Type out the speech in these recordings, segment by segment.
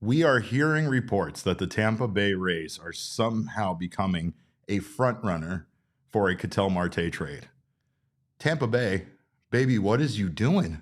we are hearing reports that the Tampa Bay Rays are somehow becoming a front runner for a Ketel Marte trade. Tampa Bay, baby, what is you doing?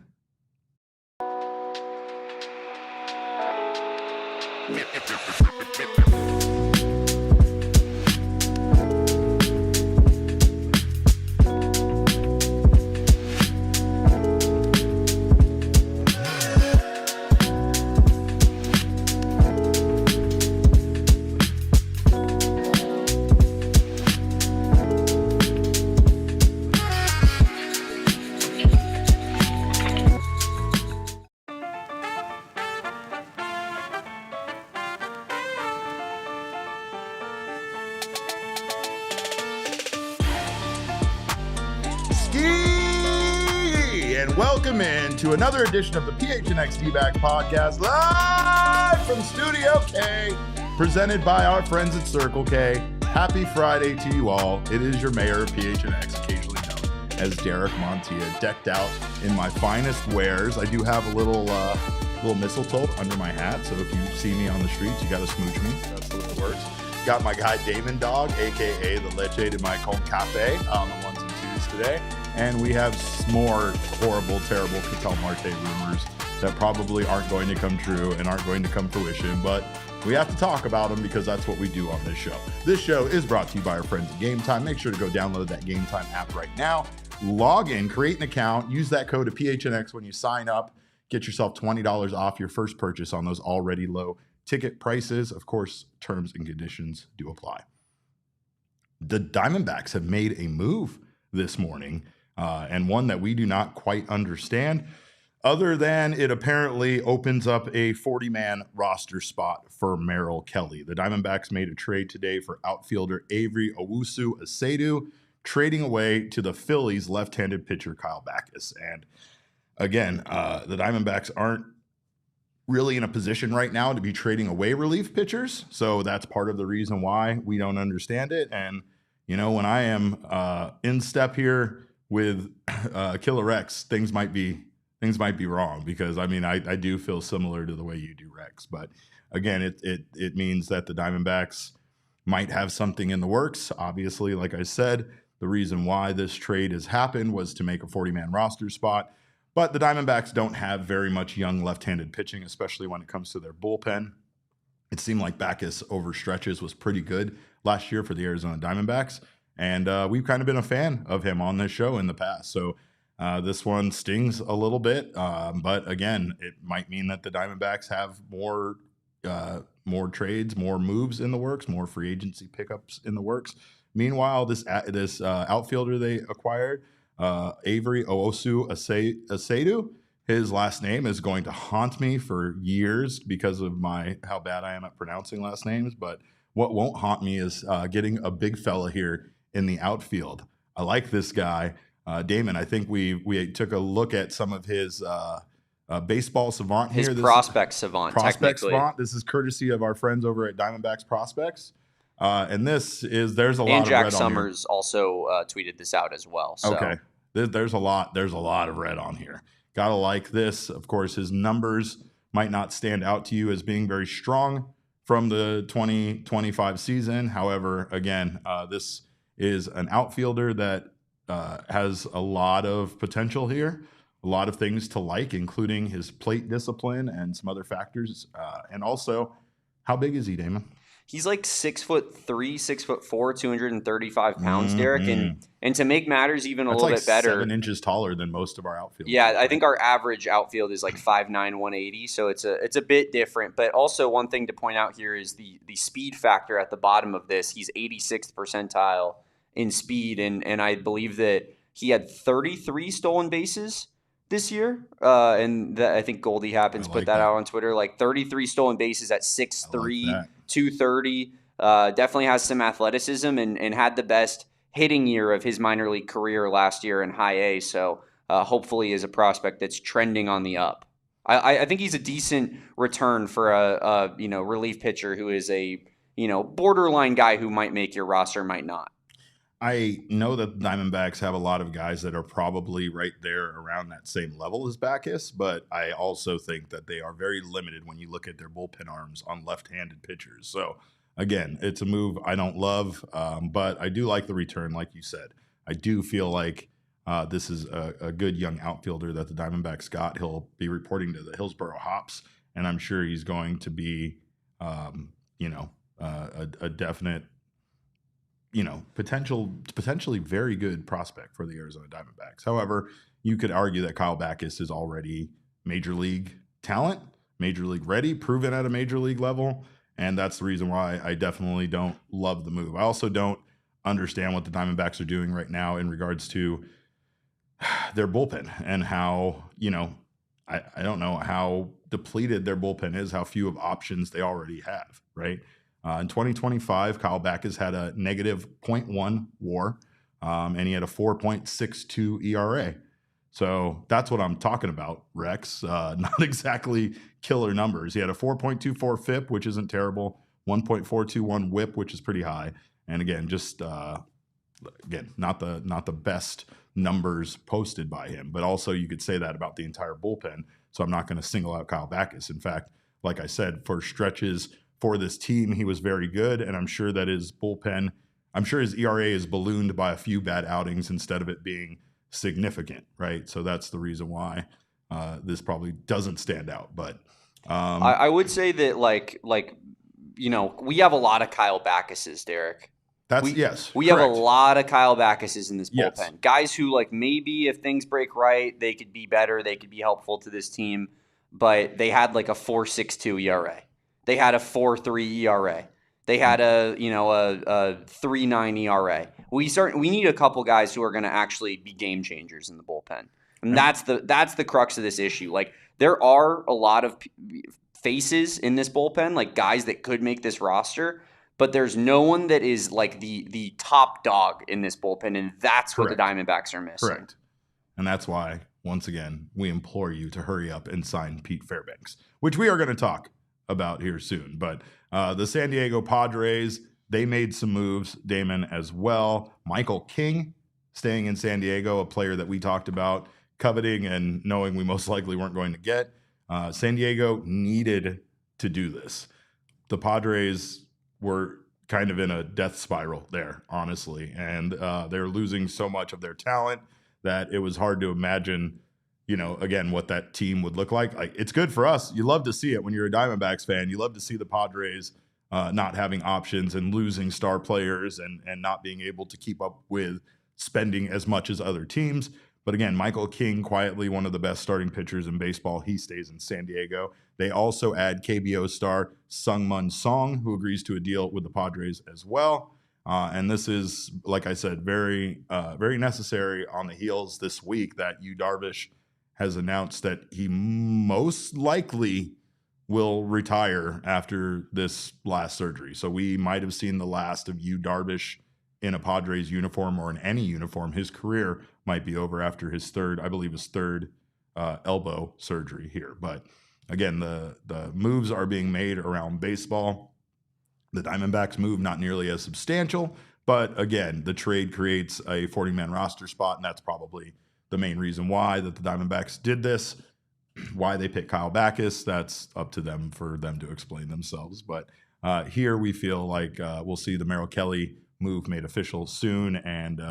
SkeeYee, and welcome in to another edition of the PHNX Dbacks podcast, live from Studio K, presented by our friends at Circle K. Happy Friday to you all. It is your mayor of PHNX, occasionally known as Derek Montilla, decked out in my finest wares. I do have a little mistletoe under my hat, so if you see me on the streets, you got to smooch me. That's the way it works. Got my guy Damon Dog, aka the Leche de my Con Cafe, on the ones and twos today. And we have more horrible, terrible Ketel Marte rumors that probably aren't going to come true and aren't going to come fruition, but we have to talk about them because that's what we do on this show. This show is brought to you by our friends at Game Time. Make sure to go download that Game Time app right now. Log in, create an account, use that code of PHNX when you sign up. Get yourself $20 off your first purchase on those already low ticket prices. Of course, terms and conditions do apply. The Diamondbacks have made a move this morning, and one that we do not quite understand, other than it apparently opens up a 40-man roster spot for Merrill Kelly. The Diamondbacks made a trade today for outfielder Avery Owusu-Asedu, trading away to the Phillies left-handed pitcher Kyle Backus. And again, the Diamondbacks aren't really in a position right now to be trading away relief pitchers. So that's part of the reason why we don't understand it. And, you know, when I am in step here with Killer Rex, things might be wrong, because I mean, I do feel similar to the way you do, Rex. But again, it means that the Diamondbacks might have something in the works. Obviously, like I said, the reason why this trade has happened was to make a 40-man roster spot. But the Diamondbacks don't have very much young left-handed pitching, especially when it comes to their bullpen. It seemed like Backus over stretches was pretty good last year for the Arizona Diamondbacks. And we've kind of been a fan of him on this show in the past. So this one stings a little bit. But again, it might mean that the Diamondbacks have more trades, more moves in the works, more free agency pickups in the works. Meanwhile, this outfielder they acquired, Avery Owusu-Asedu, his last name is going to haunt me for years because of how bad I am at pronouncing last names. But what won't haunt me is getting a big fella here in the outfield. I like this guy. Damon, I think we took a look at some of his baseball savant here. His prospect savant. This is courtesy of our friends over at Diamondbacks Prospects. And there's a lot of red on here. And Jack Summers also tweeted this out as well. So. Okay. There's a lot of red on here. Gotta like this. Of course, his numbers might not stand out to you as being very strong from the 2025 season. However, again, this is an outfielder that has a lot of potential here, a lot of things to like, including his plate discipline and some other factors. And also, how big is he, Damon? He's like 6'3", 6'4", 235 pounds, Derek. And to make matters even a little bit better, 7 inches taller than most of our outfielders. Yeah, I think our average outfield is like 5'9", 180. So it's a bit different. But also one thing to point out here is the speed factor at the bottom of this. He's 86th percentile in speed, and I believe that he had 33 stolen bases this year. And I think Goldie Happens put that out on Twitter, like 33 stolen bases at 6'3". 230, definitely has some athleticism and had the best hitting year of his minor league career last year in high A. So hopefully is a prospect that's trending on the up. I think he's a decent return for a relief pitcher who is a borderline guy who might make your roster, might not. I know that the Diamondbacks have a lot of guys that are probably right there around that same level as Backus, but I also think that they are very limited when you look at their bullpen arms on left-handed pitchers. So again, it's a move I don't love, but I do like the return, like you said. I do feel like this is a good young outfielder that the Diamondbacks got. He'll be reporting to the Hillsborough Hops, and I'm sure he's going to be, a definite, potentially very good prospect for the Arizona Diamondbacks. However, you could argue that Kyle Backus is already major league talent, major league ready, proven at a major league level, and that's the reason why I definitely don't love the move. I also don't understand what the Diamondbacks are doing right now in regards to their bullpen and how, I don't know how depleted their bullpen is, how few of options they already have, right? In 2025, Kyle Backus had a negative 0.1 WAR, and he had a 4.62 ERA. So that's what I'm talking about, Rex. Not exactly killer numbers. He had a 4.24 FIP, which isn't terrible, 1.421 WHIP, which is pretty high, and again, just not the best numbers posted by him. But also, you could say that about the entire bullpen. So I'm not going to single out Kyle Backus. In fact, like I said, for stretches for this team, he was very good, and I'm sure that his bullpen, I'm sure his ERA is ballooned by a few bad outings instead of it being significant, right? So that's the reason why this probably doesn't stand out. But I would say that we have a lot of Kyle Backuses, Derek. We have a lot of Kyle Backuses in this bullpen. Yes. Guys who maybe if things break right, they could be better, they could be helpful to this team, but they had a 4.62 ERA. They had a 4.3 ERA. They had a 3.9 ERA. We need a couple guys who are going to actually be game changers in the bullpen. And that's the crux of this issue. There are a lot of faces in this bullpen, guys that could make this roster, but there's no one that is the top dog in this bullpen, and that's what the Diamondbacks are missing. Correct. And that's why, once again, we implore you to hurry up and sign Pete Fairbanks, which we are going to talk about here soon. But the San Diego Padres, they made some moves, Damon, as well. Michael King staying in San Diego, a player that we talked about coveting and knowing we most likely weren't going to get. San Diego needed to do this. The Padres were kind of in a death spiral there, honestly, and they're losing so much of their talent that it was hard to imagine again, what that team would look like. It's good for us. You love to see it when you're a Diamondbacks fan. You love to see the Padres not having options and losing star players and not being able to keep up with spending as much as other teams. But again, Michael King, quietly one of the best starting pitchers in baseball. He stays in San Diego. They also add KBO star Sungmun Song, who agrees to a deal with the Padres as well. And this is, like I said, very, very necessary on the heels this week that Yu Darvish has announced that he most likely will retire after this last surgery. So we might have seen the last of Yu Darvish in a Padres uniform or in any uniform. His career might be over after his third elbow surgery here. But again, the moves are being made around baseball. The Diamondbacks move not nearly as substantial, but again, the trade creates a 40-man roster spot, and that's probably the main reason why that the Diamondbacks did this. Why they picked Kyle Backus, that's up to them for them to explain themselves. But here we feel like we'll see the Merrill Kelly move made official soon, and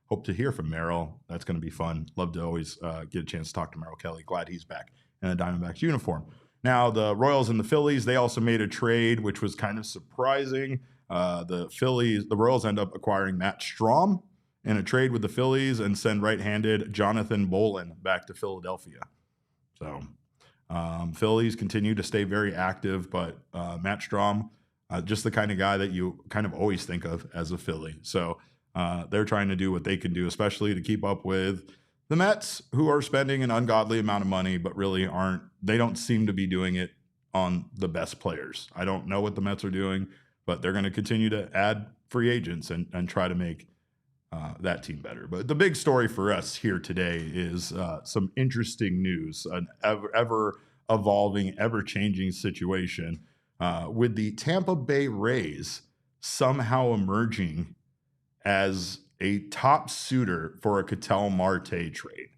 hope to hear from Merrill. That's going to be fun. Love to always get a chance to talk to Merrill Kelly. Glad he's back in a Diamondbacks uniform. Now, the Royals and the Phillies, they also made a trade, which was kind of surprising. The Royals end up acquiring Matt Strahm in a trade with the Phillies and send right-handed Jonathan Bolin back to Philadelphia. So Phillies continue to stay very active, but Matt Strahm, just the kind of guy that you kind of always think of as a Philly. So they're trying to do what they can do, especially to keep up with the Mets, who are spending an ungodly amount of money, but really they don't seem to be doing it on the best players. I don't know what the Mets are doing, but they're going to continue to add free agents and try to make that team better. But the big story for us here today is some interesting news, an ever evolving, ever changing situation with the Tampa Bay Rays somehow emerging as a top suitor for a Ketel Marte trade.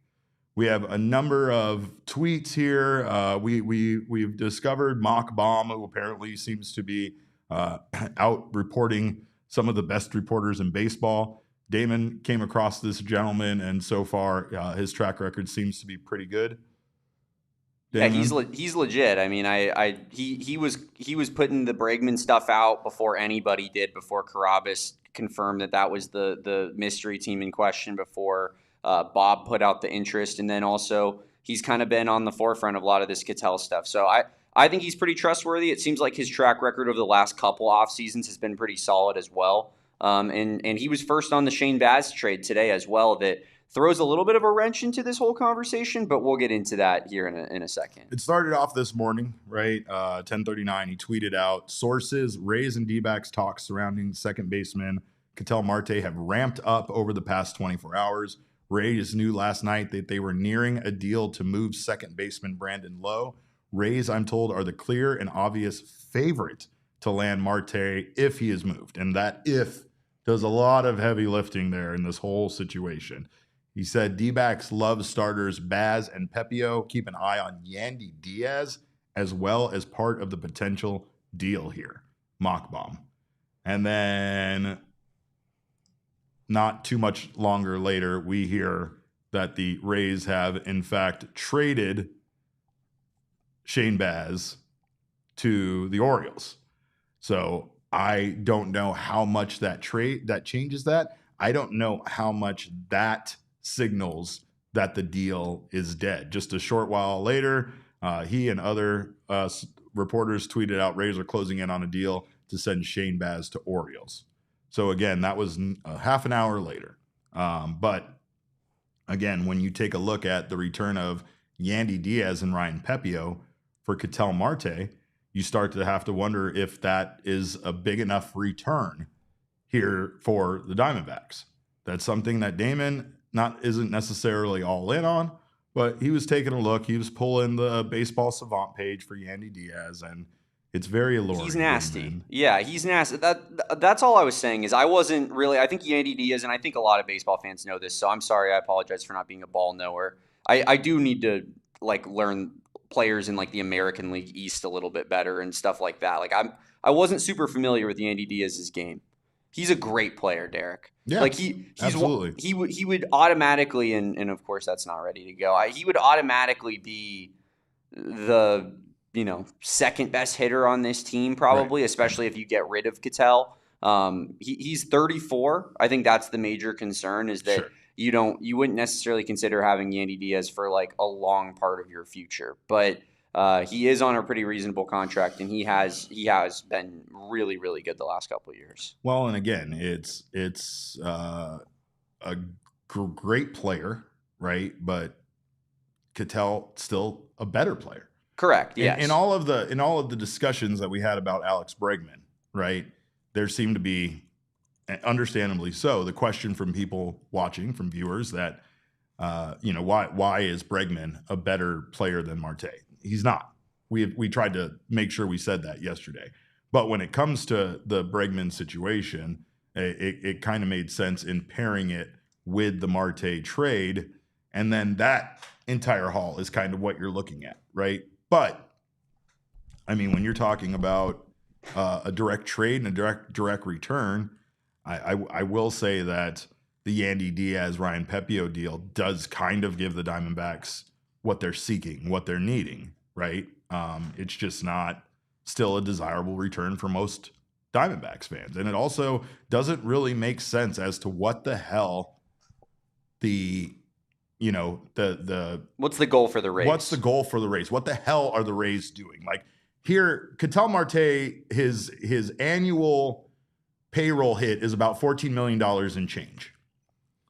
We have a number of tweets here. We've discovered Mock Bomb, who apparently seems to be out reporting some of the best reporters in baseball. Damon came across this gentleman, and so far his track record seems to be pretty good. Damon? Yeah, he's legit. I mean, he was putting the Bregman stuff out before anybody did, before Carabas confirmed that was the mystery team in question, before Bob put out the interest, and then also he's kind of been on the forefront of a lot of this Ketel stuff. So I think he's pretty trustworthy. It seems like his track record over the last couple off seasons has been pretty solid as well. And he was first on the Shane Baz trade today as well. That throws a little bit of a wrench into this whole conversation, but we'll get into that here in a second. It started off this morning, right? 10:39. He tweeted out, "Sources: Rays and Dbacks talks surrounding second baseman Ketel Marte have ramped up over the past 24 hours. Rays knew last night that they were nearing a deal to move second baseman Brandon Lowe. Rays, I'm told, are the clear and obvious favorite to land Marte if he is moved." And that "if" does a lot of heavy lifting there in this whole situation. He said, "Dbacks love starters Baz and Pepiot. Keep an eye on Yandy Diaz as well as part of the potential deal here." Mock Bomb. And then not too much longer later, we hear that the Rays have, in fact, traded Shane Baz to the Orioles. So I don't know how much that changes that. I don't know how much that signals that the deal is dead. Just a short while later, he and other reporters tweeted out Rays are closing in on a deal to send Shane Baz to Orioles. So again, that was half an hour later. But again, when you take a look at the return of Yandy Diaz and Ryan Pepiot for Ketel Marte, you start to have to wonder if that is a big enough return here for the Diamondbacks. That's something that Damon isn't necessarily all in on, but he was taking a look. He was pulling the Baseball Savant page for Yandy Diaz, and it's very alluring. He's nasty. Yeah, he's nasty. That's all I was saying is I wasn't really – I think Yandy Diaz, and I think a lot of baseball fans know this, so I'm sorry. I apologize for not being a ball knower. I do need to, learn players in, the American League East a little bit better and stuff like that. I wasn't super familiar with Yandy Diaz's game. He's a great player, Derek. Yeah, absolutely. He would automatically, and of course that's not ready to go. He would automatically be the second best hitter on this team, probably, right, especially if you get rid of Ketel. He's 34. I think that's the major concern is that you wouldn't necessarily consider having Yandy Diaz for a long part of your future, but he is on a pretty reasonable contract, and he has been really, really good the last couple of years. Well, and again, it's a great player, right? But Ketel still a better player. Correct. Yes. In all of the discussions that we had about Alex Bregman, right? There seemed to be, understandably so, the question from people watching, from viewers, that why is Bregman a better player than Marte? He's not. We tried to make sure we said that yesterday. But when it comes to the Bregman situation, it kind of made sense in pairing it with the Marte trade, and then that entire haul is kind of what you're looking at, right? But I mean, when you're talking about a direct trade and a direct return, I will say that the Yandy Diaz Ryan Pepiot deal does kind of give the Diamondbacks what they're seeking, what they're needing, right? It's just not still a desirable return for most Diamondbacks fans, and it also doesn't really make sense as to what the hell what's the goal for the Rays? What's the goal for the Rays? What the hell are the Rays doing? Here, Ketel Marte, his annual payroll hit is about $14 million in change.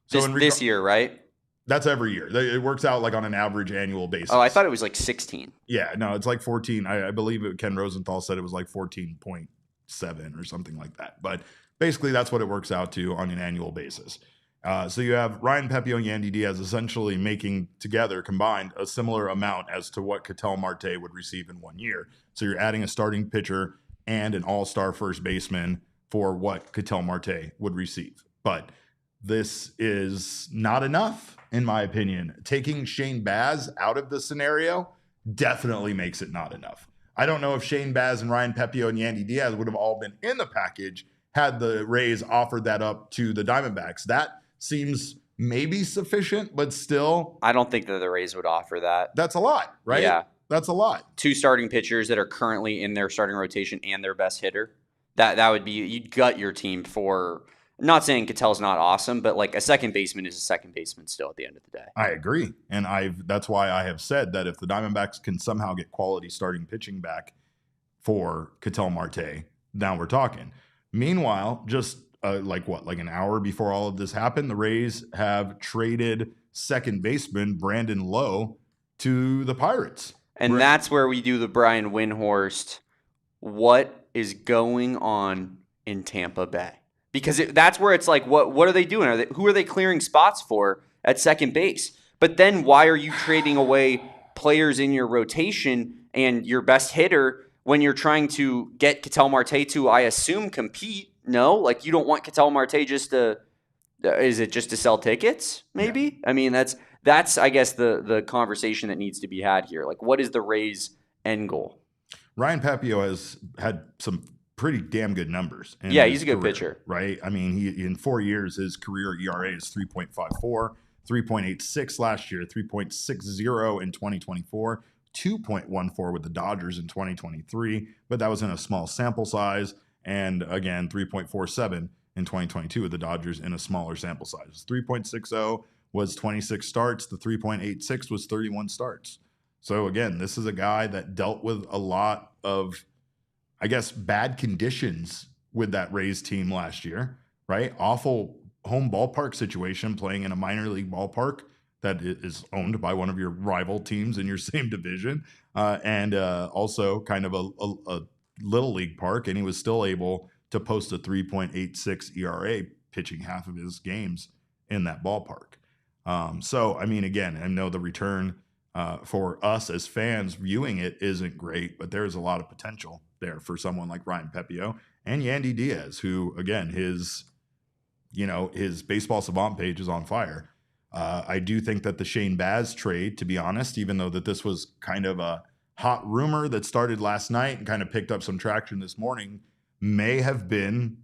So this year, right? That's every year. It works out on an average annual basis. Oh, I thought it was 16. Yeah, no, it's 14. I believe Ken Rosenthal said it was 14.7 or something like that. But basically, that's what it works out to on an annual basis. So you have Ryan Pepiot and Yandy Diaz essentially making together combined a similar amount as to what Ketel Marte would receive in 1 year. So you're adding a starting pitcher and an all-star first baseman for what Ketel Marte would receive. But this is not enough, in my opinion. Taking Shane Baz out of the scenario definitely makes it not enough. I don't know if Shane Baz and Ryan Pepiot and Yandy Diaz would have all been in the package had the Rays offered that up to the Diamondbacks. That seems maybe sufficient, but still. I don't think that the Rays would offer that. That's a lot, right? Yeah. That's a lot. 2 starting pitchers that are currently in their starting rotation and their best hitter. That would be, you'd gut your team for, I'm not saying Ketel's not awesome, but like a second baseman is a second baseman still at the end of the day. I agree. And that's why I have said that if the Diamondbacks can somehow get quality starting pitching back for Ketel Marte, now we're talking. Meanwhile, just like an hour before all of this happened, the Rays have traded second baseman Brandon Lowe to the Pirates. And that's where we do the Brian Windhorst, what is going on in Tampa Bay? Because that's where it's like, what are they doing? Who are they clearing spots for at second base? But then why are you trading away players in your rotation and your best hitter when you're trying to get Ketel Marte to, I assume, compete? No, like you don't want Ketel Marte just to, is it just to sell tickets? Maybe. Yeah. I mean, that's I guess the conversation that needs to be had here. Like, what is the Rays' end goal? Ryan Pepiot has had some pretty damn good numbers. Yeah, he's a good pitcher, right? I mean, he in 4 years, his career ERA is 3.54, 3.86 last year, 3.60 in 2024, 2.14 with the Dodgers in 2023, but that was in a small sample size. And again, 3.47 in 2022 with the Dodgers in a smaller sample size. 3.60 was 26 starts. The 3.86 was 31 starts. So again, this is a guy that dealt with a lot of, I guess, bad conditions with that Rays team last year, right? Awful home ballpark situation, playing in a minor league ballpark that is owned by one of your rival teams in your same division, and also kind of a little league park, and he was still able to post a 3.86 ERA pitching half of his games in that ballpark. So, I mean, again, I know the return for us as fans viewing it isn't great, but there's a lot of potential there for someone like Ryan Pepiot and Yandy Diaz, who, again, his baseball savant page is on fire. I do think that the Shane Baz trade, to be honest, even though that this was kind of a hot rumor that started last night and kind of picked up some traction this morning, may have been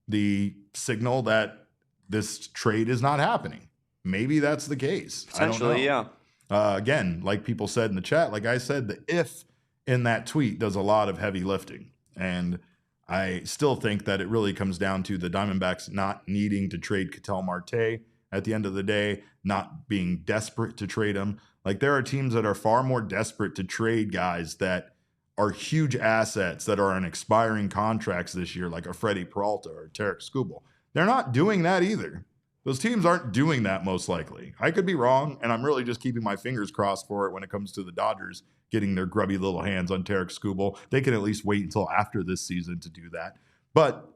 the signal that this trade is not happening. Maybe that's the case. Essentially, yeah. Again, like people said in the chat, like I said, the if in that tweet does a lot of heavy lifting. And I still think that it really comes down to the Diamondbacks not needing to trade Ketel Marte at the end of the day, not being desperate to trade him. Like there are teams that are far more desperate to trade guys that are huge assets that are on expiring contracts this year, like a Freddie Peralta or Tarek Skubal. They're not doing that either. Those teams aren't doing that most likely. I could be wrong, and I'm really just keeping my fingers crossed for it when it comes to the Dodgers getting their grubby little hands on Tarek Skubal. They can at least wait until after this season to do that. But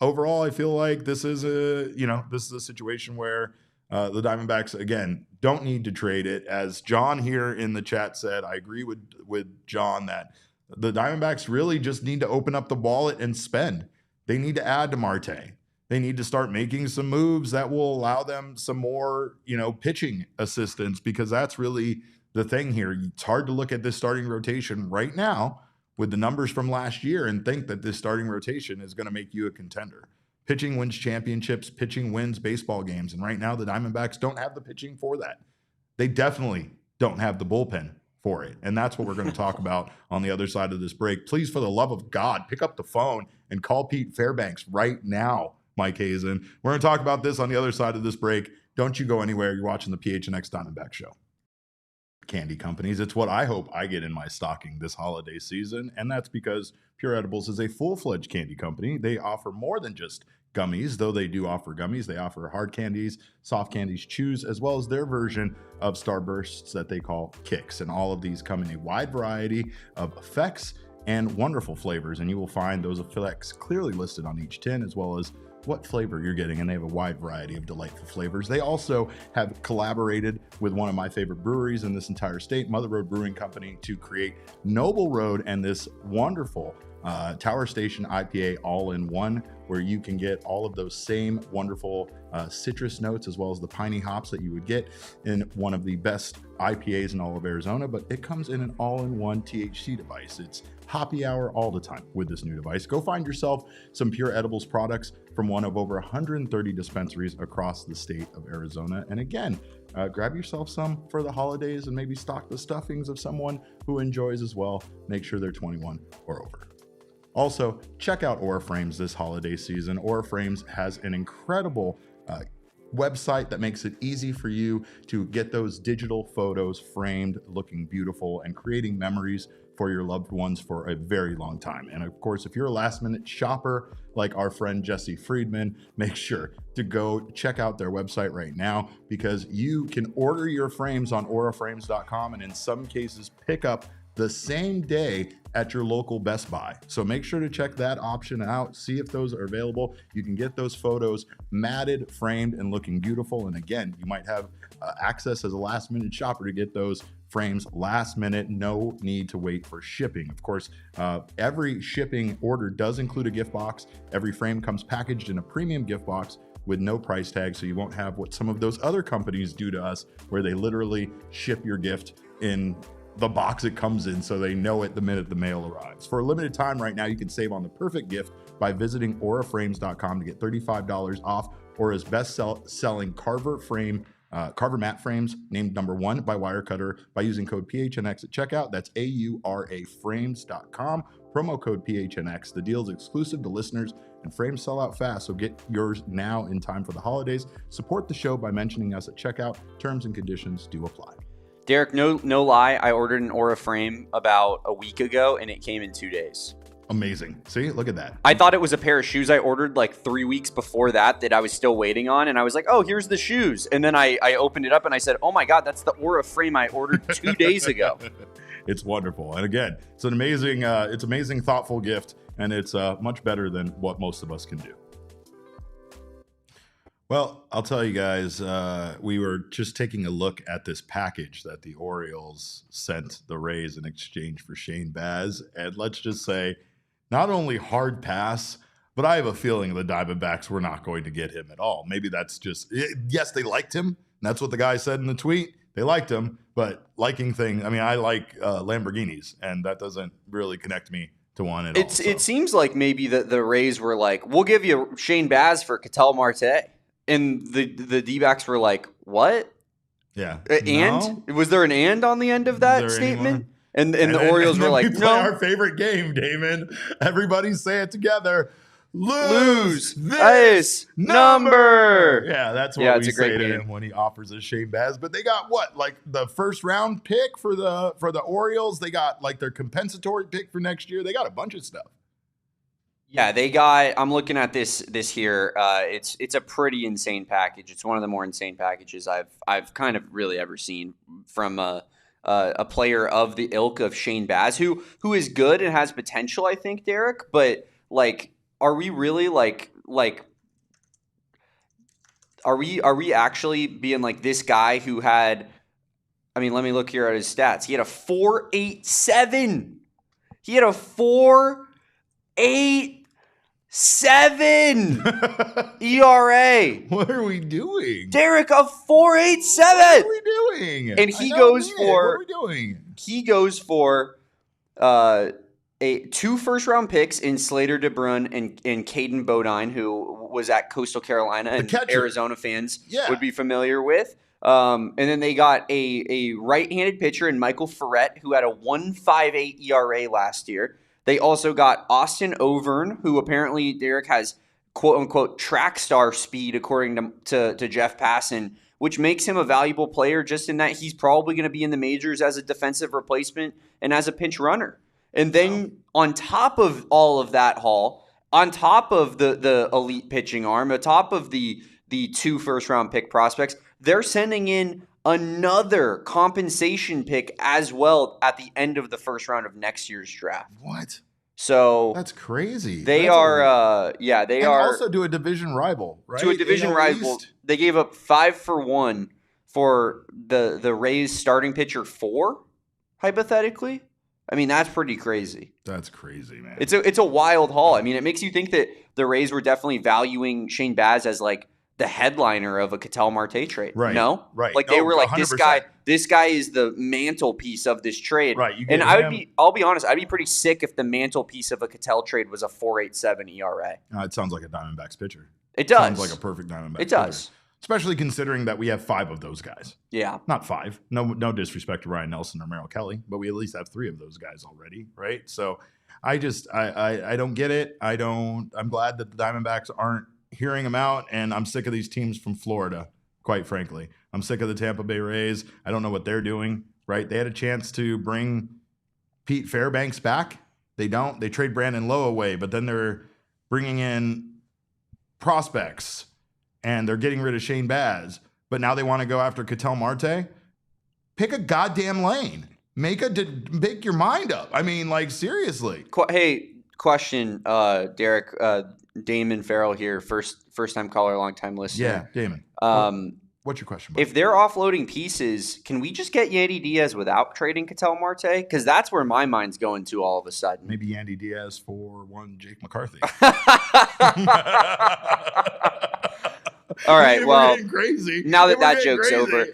overall, I feel like this is a situation where the Diamondbacks, again, don't need to trade it. As John here in the chat said, I agree with John that the Diamondbacks really just need to open up the wallet and spend. They need to add to Marte. They need to start making some moves that will allow them some more, pitching assistance, because that's really the thing here. It's hard to look at this starting rotation right now with the numbers from last year and think that this starting rotation is going to make you a contender. Pitching wins championships, pitching wins baseball games. And right now the Diamondbacks don't have the pitching for that. They definitely don't have the bullpen for it. And that's what we're going to talk about on the other side of this break. Please, for the love of God, pick up the phone and call Pete Fairbanks right now, Mike Hazen. We're going to talk about this on the other side of this break. Don't you go anywhere. You're watching the PHNX Diamondback Show. Candy companies, it's what I hope I get in my stocking this holiday season, and that's because Pure Edibles is a full-fledged candy company. They offer more than just gummies, though they do offer gummies. They offer hard candies, soft candies, chews, as well as their version of Starbursts that they call Kicks, and all of these come in a wide variety of effects and wonderful flavors, and you will find those effects clearly listed on each tin, as well as what flavor you're getting, and they have a wide variety of delightful flavors. They also have collaborated with one of my favorite breweries in this entire state, Mother Road Brewing Company, to create Noble Road and this wonderful Tower Station IPA all in one, where you can get all of those same wonderful citrus notes as well as the piney hops that you would get in one of the best IPAs in all of Arizona, but it comes in an all-in-one THC device. It's happy hour all the time with this new device. Go find yourself some Pure Edibles products from one of over 130 dispensaries across the state of Arizona. And again, grab yourself some for the holidays and maybe stock the stuffings of someone who enjoys as well. Make sure they're 21 or over. Also, check out Aura Frames this holiday season. Aura Frames has an incredible website that makes it easy for you to get those digital photos framed, looking beautiful and creating memories for your loved ones for a very long time. And of course, if you're a last minute shopper like our friend Jesse Friedman, make sure to go check out their website right now, because you can order your frames on auraframes.com and in some cases pick up the same day at your local Best Buy. So make sure to check that option out, see if those are available. You can get those photos matted, framed, and looking beautiful. And again, you might have access as a last minute shopper to get those frames last minute, no need to wait for shipping. Of course, every shipping order does include a gift box. Every frame comes packaged in a premium gift box with no price tag, so you won't have what some of those other companies do to us, where they literally ship your gift in the box it comes in, so they know it the minute the mail arrives. For a limited time right now, you can save on the perfect gift by visiting auraframes.com to get $35 off Aura's best-selling Carver matte frames, named #1 by Wirecutter, by using code PHNX at checkout. That's auraframes.com, promo code PHNX. The deal is exclusive to listeners, and frames sell out fast, so get yours now in time for the holidays. Support the show by mentioning us at checkout. Terms and conditions do apply. Derek, no lie, I ordered an Aura frame about a week ago, and it came in 2 days. Amazing. See, look at that. I thought it was a pair of shoes I ordered like 3 weeks before that I was still waiting on, and I was like, oh, here's the shoes. And then I opened it up, and I said, oh my God, that's the Aura frame I ordered 2 days ago. It's wonderful. And again, it's an amazing, thoughtful gift, and it's much better than what most of us can do. Well, I'll tell you guys, we were just taking a look at this package that the Orioles sent the Rays in exchange for Shane Baz. And let's just say, not only hard pass, but I have a feeling the Diamondbacks were not going to get him at all. Maybe that's just, yes, they liked him. That's what the guy said in the tweet. They liked him, but liking thing, I mean, I like Lamborghinis, and that doesn't really connect me to one at all. So. It seems like maybe the Rays were like, we'll give you Shane Baz for Ketel Marte. And the Dbacks were like, what? Yeah. And? No? Was there an and on the end of that statement? And the Orioles were like, no. Our favorite game, Damon. Everybody say it together. Lose this number. Yeah, that's what we say to him when he offers us Shane Baz. But they got what? Like the first round pick for the Orioles. They got like their compensatory pick for next year. They got a bunch of stuff. Yeah, they got. I'm looking at this here. It's a pretty insane package. It's one of the more insane packages I've kind of really ever seen from a player of the ilk of Shane Baz, who is good and has potential, I think, Derek. But like, are we really like are we actually being like this guy who had? I mean, let me look here at his stats. He had a 4.87. He had a 4.87 ERA. What are we doing? Derek, a 4.87. What are we doing? And he goes for. What are we doing? He goes for 2 first-round picks in Slater DeBrun and Caden Bodine, who was at Coastal Carolina and Arizona fans would be familiar with. And then they got a right-handed pitcher in Michael Ferret, who had a 1.58 ERA last year. They also got Austin Overn, who apparently Derek has quote-unquote track star speed, according to Jeff Passan, which makes him a valuable player just in that he's probably going to be in the majors as a defensive replacement and as a pinch runner. And then on top of all of that haul, on top of the elite pitching arm, on top of the 2 first-round pick prospects, they're sending in another compensation pick as well at the end of the first round of next year's draft. What? So that's crazy. They are also to a division rival, right? To a division rival. They gave up 5-for-1 for the Rays starting pitcher 4, hypothetically. I mean, that's pretty crazy. That's crazy, man. It's a wild haul. I mean, it makes you think that the Rays were definitely valuing Shane Baz as like the headliner of a Ketel Marte trade. Right. No? Right. Like they were like 100%. this guy is the mantelpiece of this trade. Right. And I'll be honest, I'd be pretty sick if the mantelpiece of a Ketel trade was a 4.87 ERA. It sounds like a Diamondbacks pitcher. It does. Sounds like a perfect Diamondbacks pitcher. It does. Especially considering that we have 5 of those guys. Yeah. Not 5. No disrespect to Ryan Nelson or Merrill Kelly, but we at least have 3 of those guys already, right? So I don't get it. I'm glad that the Diamondbacks aren't hearing him out, and I'm sick of these teams from Florida, quite frankly. I'm sick of the Tampa Bay Rays. I don't know what they're doing, right? They had a chance to bring Pete Fairbanks back. They don't. They trade Brandon Lowe away, but then they're bringing in prospects, and they're getting rid of Shane Baz. But now they want to go after Ketel Marte. Pick a goddamn lane. Make your mind up. I mean, like, seriously. Hey, question, Derek. Damon Fairall here, first time caller, long time listener. Yeah, Damon. What's your question, bro? If they're offloading pieces, can we just get Yandy Diaz without trading Ketel Marte? Because that's where my mind's going to all of a sudden. Maybe Yandy Diaz for one Jake McCarthy. All right, well, crazy. Now that joke's over.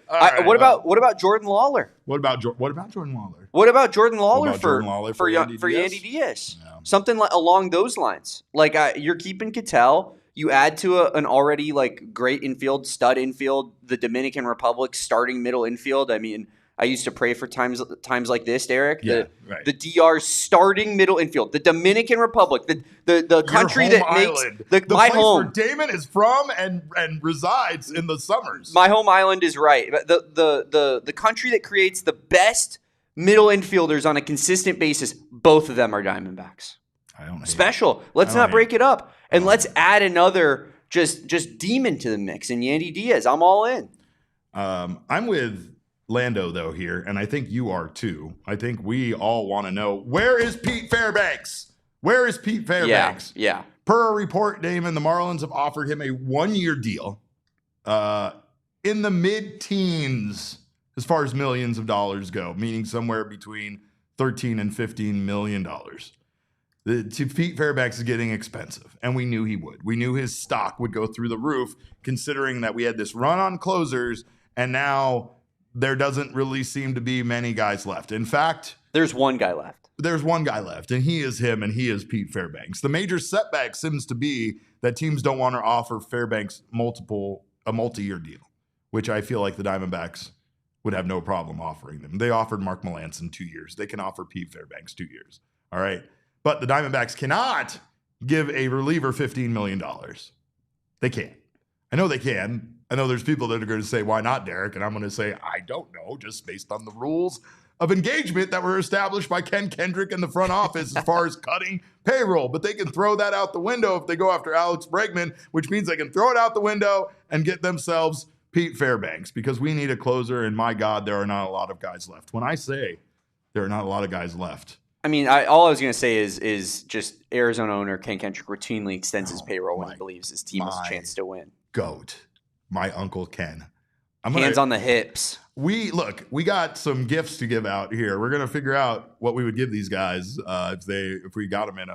What about Jordan Lawler? What about Jordan Lawler? What about Jordan Lawler for Yandy Diaz? Yeah. Something along those lines. Like you're keeping Ketel. You add to an already like great infield, stud infield, the Dominican Republic starting middle infield. I mean, I used to pray for times like this, Derek. Yeah, the DR's starting middle infield, the Dominican Republic, the country that island. makes my place home. Where Damon is from and resides in the summers. My home island is right. The country that creates the best middle infielders on a consistent basis. Both of them are Diamondbacks. I don't hate special. It. Let's not break it up, and let's add another just demon to the mix. And Yandy Diaz, I'm all in. I'm with Lando though here, and I think you are too. I think we all want to know, where is Pete Fairbanks? Where is Pete Fairbanks? Yeah. Per a report, Damon, the Marlins have offered him a 1-year deal in the mid-teens as far as millions of dollars go, meaning somewhere between $13 and $15 million. Pete Fairbanks is getting expensive, and we knew he would. We knew his stock would go through the roof, considering that we had this run on closers, and now there doesn't really seem to be many guys left. In fact, there's one guy left. There's one guy left, and he is him, and he is Pete Fairbanks. The major setback seems to be that teams don't want to offer Fairbanks a multi-year deal, which I feel like the Diamondbacks would have no problem offering them. They offered Mark Melanson 2 years. They can offer Pete Fairbanks 2 years. All right. But the Diamondbacks cannot give a reliever $15 million. They can't. I know they can. I know there's people that are going to say, why not, Derek? And I'm going to say, I don't know, just based on the rules of engagement that were established by Ken Kendrick in the front office as far as cutting payroll. But they can throw that out the window if they go after Alex Bregman, which means they can throw it out the window and get themselves Pete Fairbanks, because we need a closer, and my God, there are not a lot of guys left. When I say there are not a lot of guys left, I mean, all I was going to say is just Arizona owner Ken Kendrick routinely extends his payroll when he believes his team has a chance to win. GOAT, my Uncle Ken. Hands on the hips. We got some gifts to give out here. We're gonna figure out what we would give these guys if we got them in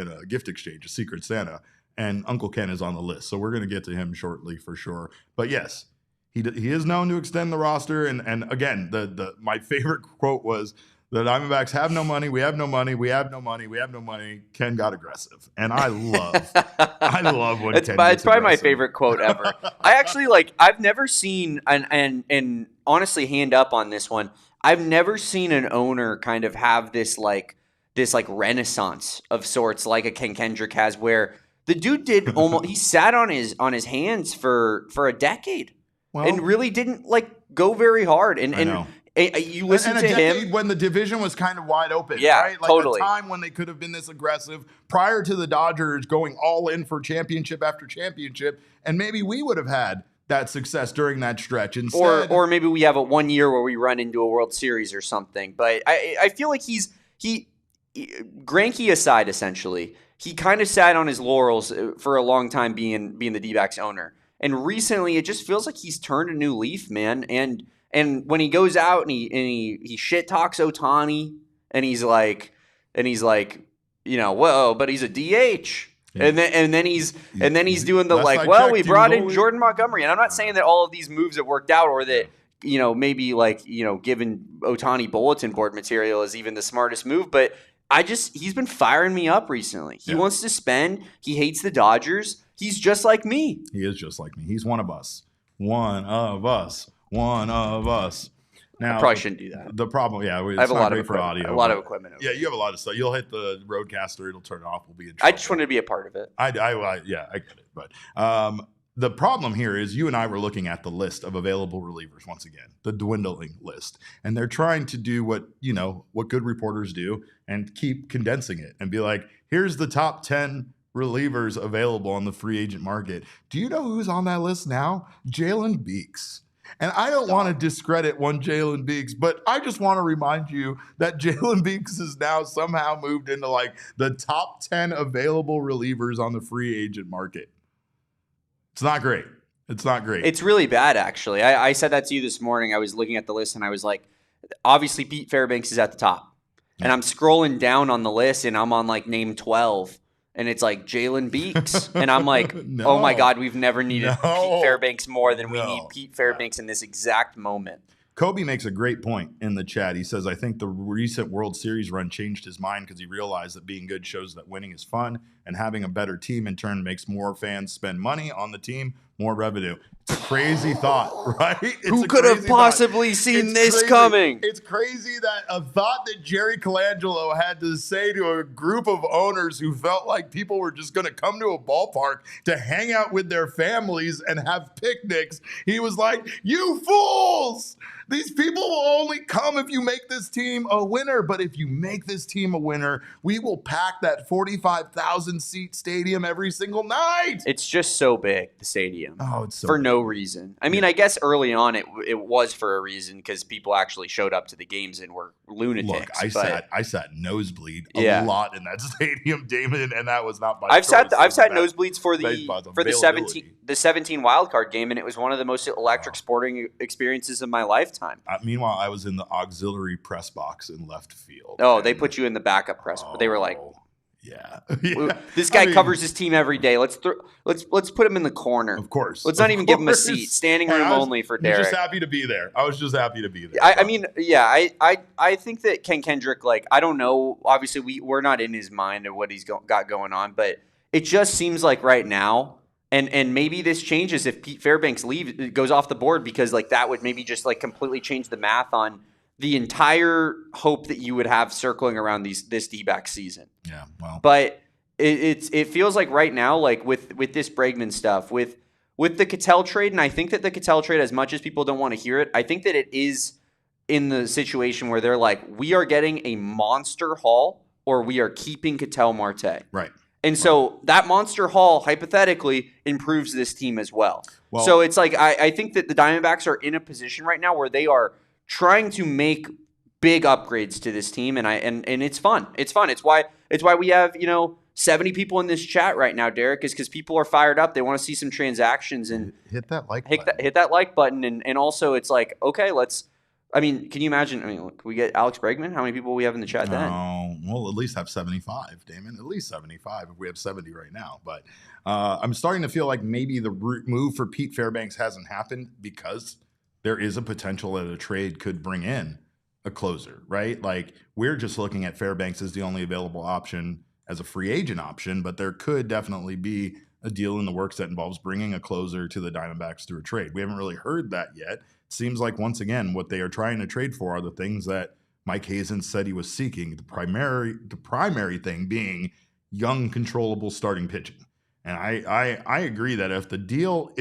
a gift exchange, a Secret Santa, and Uncle Ken is on the list. So we're gonna get to him shortly for sure. But yes, he is known to extend the roster. And again, my favorite quote was, the Diamondbacks have no money. We have no money. We have no money. We have no money. Ken got aggressive, and I love when Ken gets aggressive. It's probably my favorite quote ever. I actually I've never seen and honestly, hand up on this one. I've never seen an owner kind of have this renaissance of sorts like a Ken Kendrick has, where the dude did almost he sat on his hands for a decade and really didn't go very hard. And you listen to him when the division was kind of wide open, right? Totally. A time when they could have been this aggressive prior to the Dodgers going all in for championship after championship, and maybe we would have had that success during that stretch. Instead, or maybe we have a 1 year where we run into a World Series or something. But I feel like Greinke aside, essentially, he kind of sat on his laurels for a long time being the Dbacks owner. And recently, it just feels like he's turned a new leaf, man. And when he goes out and he shit talks Ohtani, and he's like, whoa, but he's a DH. Yeah. And then he's doing the we brought in Jordan Montgomery. And I'm not saying that all of these moves have worked out, or that maybe giving Ohtani bulletin board material is even the smartest move, but he's been firing me up recently. He wants to spend. He hates the Dodgers. He's just like me. He is just like me. He's one of us. One of us. One of us. Now, I probably shouldn't do that. The problem, I have a lot of equipment. Yeah, you have a lot of stuff. You'll hit the Roadcaster. It'll turn it off. We'll be in trouble. I just wanted to be a part of it. I get it. But the problem here is you and I were looking at the list of available relievers once again, the dwindling list. And they're trying to do what good reporters do and keep condensing it and be like, here's the top 10 relievers available on the free agent market. Do you know who's on that list now? Jalen Beeks. And I don't want to discredit one Jalen Beeks, but I just want to remind you that Jalen Beeks is now somehow moved into the top 10 available relievers on the free agent market. It's not great. It's really bad, actually. I said that to you this morning. I was looking at the list, and I was like, obviously Pete Fairbanks is at the top. Yeah. And I'm scrolling down on the list, and I'm on name 12. And it's Jalen Beeks. And I'm like, no. Oh, my God, we've never needed Pete Fairbanks more than we need Pete Fairbanks in this exact moment. Kobe makes a great point in the chat. He says, I think the recent World Series run changed his mind because he realized that being good shows that winning is fun, and having a better team in turn makes more fans spend money on the team, more revenue. It's a crazy thought, right? Who could have possibly seen this coming? It's crazy that a thought that Jerry Colangelo had to say to a group of owners who felt like people were just going to come to a ballpark to hang out with their families and have picnics. He was like, you fools! These people will only come if you make this team a winner. But if you make this team a winner, we will pack that 45,000-seat stadium every single night. It's just so big, the stadium. Oh, it's so for big. No reason. I mean, I guess early on it was for a reason because people actually showed up to the games and were lunatics. Look, I sat nosebleed a lot in that stadium, Damon, and that was not my I've sat nosebleeds for the 17 wild card game, and it was one of the most electric sporting experiences of my lifetime. Meanwhile, I was in the auxiliary press box in left field. Oh, they put you in the backup press, but they were like, yeah. This guy covers his team every day. Let's put him in the corner. Of course. Let's not even give him a seat. Standing room only for Derek. Just happy to be there. I was just happy to be there. I think that Ken Kendrick, I don't know. Obviously, we're not in his mind of what he's got going on, but it just seems like right now. And maybe this changes if Pete Fairbanks goes off the board, because that would maybe just completely change the math on the entire hope that you would have circling around this Dbacks season. Yeah, well, but it feels like right now, with this Bregman stuff, with the Ketel trade, and I think that the Ketel trade, as much as people don't want to hear it, I think that it is in the situation where they're like, we are getting a monster haul, or we are keeping Ketel Marte. Right. And so that monster haul, hypothetically, improves this team as well. So it's I think that the Diamondbacks are in a position right now where they are trying to make big upgrades to this team, and it's fun. It's fun. It's why we have 70 people in this chat right now, Derek, is because people are fired up. They want to see some transactions and hit that like button. Hit that like button, and also it's okay, let's. I mean, can you imagine? I mean, look, we get Alex Bregman. How many people we have in the chat then? We'll at least have 75, Damon. At least 75 if we have 70 right now. But I'm starting to feel like maybe the move for Pete Fairbanks hasn't happened because there is a potential that a trade could bring in a closer, right? We're just looking at Fairbanks as the only available option as a free agent option, but there could definitely be a deal in the works that involves bringing a closer to the Diamondbacks through a trade. We haven't really heard that yet. Seems like, once again, what they are trying to trade for are the things that Mike Hazen said he was seeking. The primary thing being young, controllable starting pitching. And I agree that if the deal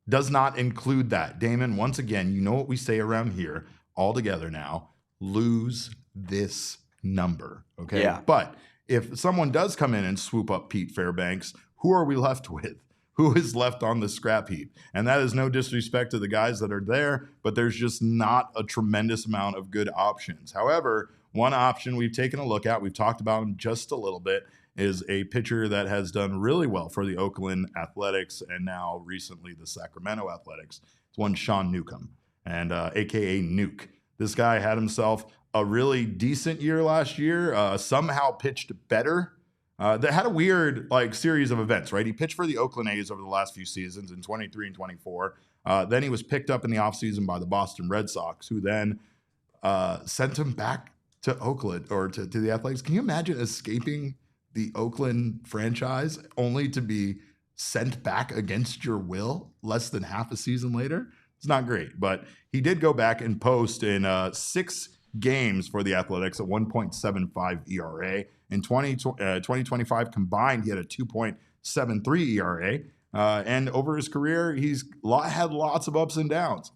does not include that, Damon, once again, you know what we say around here all together now, lose this number. Okay. Yeah. But if someone does come in and swoop up Pete Fairbanks, who are we left with? Who is left on the scrap heap? And that is no disrespect to the guys that are there, but there's just not a tremendous amount of good options. However, one option we've taken a look at, we've talked about him just a little bit, is a pitcher that has done really well for the Oakland Athletics and now recently the Sacramento Athletics. It's one Sean Newcomb, and AKA Nuke. This guy had himself a really decent year last year, somehow pitched better. That had a weird series of events, right? He pitched for the Oakland A's over the last few seasons in 23 and 24. Then he was picked up in the offseason by the Boston Red Sox, who then sent him back to Oakland or to the Athletics. Can you imagine escaping the Oakland franchise only to be sent back against your will less than half a season later? It's not great, but he did go back and post in 6 games for the Athletics at 1.75 ERA. In 2025 combined, he had a 2.73 ERA. And over his career, he's had lots of ups and downs.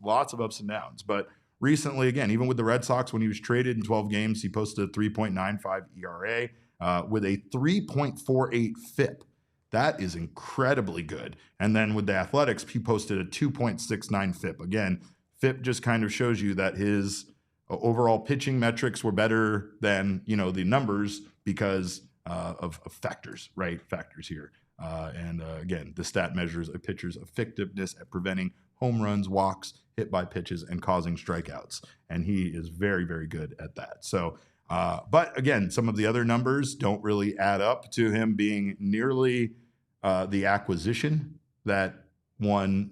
But recently, again, even with the Red Sox, when he was traded in 12 games, he posted a 3.95 ERA with a 3.48 FIP. That is incredibly good. And then with the Athletics, he posted a 2.69 FIP. Again, FIP just kind of shows you that his overall pitching metrics were better than, the numbers because of factors, right? Factors here. Again, the stat measures a pitcher's effectiveness at preventing home runs, walks, hit by pitches, and causing strikeouts. And he is very, very good at that. So, but again, some of the other numbers don't really add up to him being nearly the acquisition that one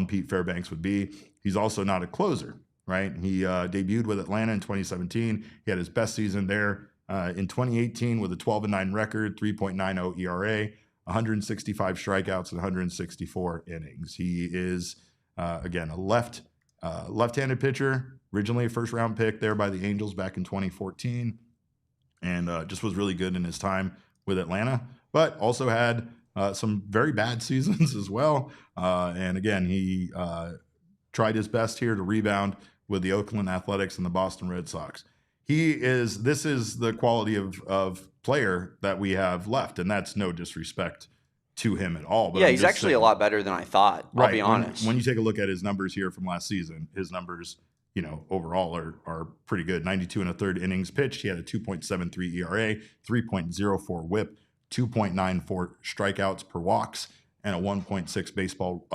Pete Fairbanks would be. He's also not a closer, right? He debuted with Atlanta in 2017. He had his best season there in 2018 with a 12-9 record, 3.90 ERA, 165 strikeouts, and 164 innings. He is, again, a left-handed pitcher, originally a first-round pick there by the Angels back in 2014, and just was really good in his time with Atlanta, but also had some very bad seasons as well. And again, he tried his best here to rebound with the Oakland Athletics and the Boston Red Sox. This is the quality of player that we have left, and that's no disrespect to him at all. But yeah, he's actually a lot better than I thought. I'll be honest. When you take a look at his numbers here from last season, his numbers, overall are pretty good. 92 and a third innings pitched. He had a 2.73 ERA, 3.04 WHIP, 2.94 strikeouts per walks, and a 1.6 baseball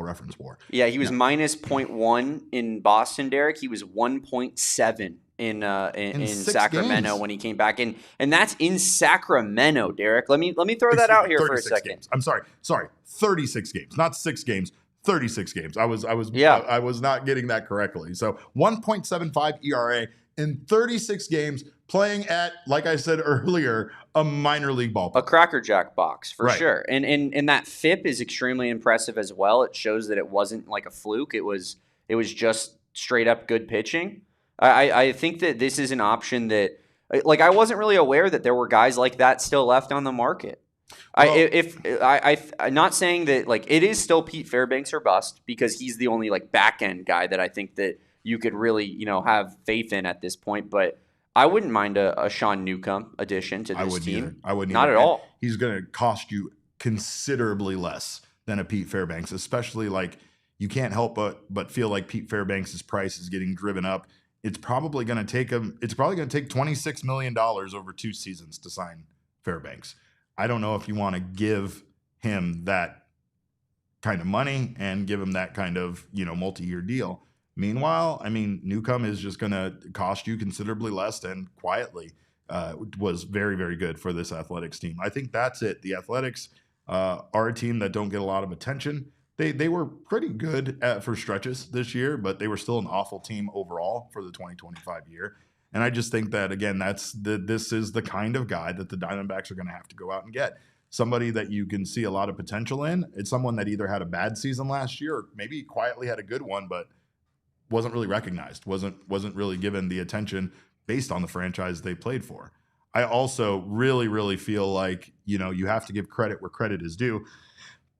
reference WAR. Yeah, he was minus 0.1 in Boston, Derek. He was 1.7 in Sacramento games when he came back in, and that's in Sacramento, Derek. Let me throw that out here for a second. Games. I'm sorry, 36 games, not 6 games. 36 games. I was not getting that correctly. So 1.75 ERA in 36 games, playing at, like I said earlier, a minor league ballpark. A Cracker Jack box, for sure. And that FIP is extremely impressive as well. It shows that it wasn't like a fluke. It was just straight up good pitching. I think that this is an option that, I wasn't really aware that there were guys like that still left on the market. I'm not saying that it is still Pete Fairbanks or bust, because he's the only back end guy that I think that you could really have faith in at this point. But I wouldn't mind a Sean Newcomb addition to this team. I wouldn't not either. At all. He's going to cost you considerably less than a Pete Fairbanks, especially you can't help but feel like Pete Fairbanks' price is getting driven up. It's probably going to take $26 million over 2 seasons to sign Fairbanks. I don't know if you want to give him that kind of money and give him that kind of, multi-year deal. Meanwhile, Newcomb is just going to cost you considerably less, and quietly was very, very good for this Athletics team. I think that's it. The Athletics are a team that don't get a lot of attention. They were pretty good for stretches this year, but they were still an awful team overall for the 2025 year. And I just think that, again, this is the kind of guy that the Diamondbacks are going to have to go out and get. Somebody that you can see a lot of potential in. It's someone that either had a bad season last year or maybe quietly had a good one, but wasn't really recognized, wasn't really given the attention based on the franchise they played for. I also really, really feel like, you have to give credit where credit is due.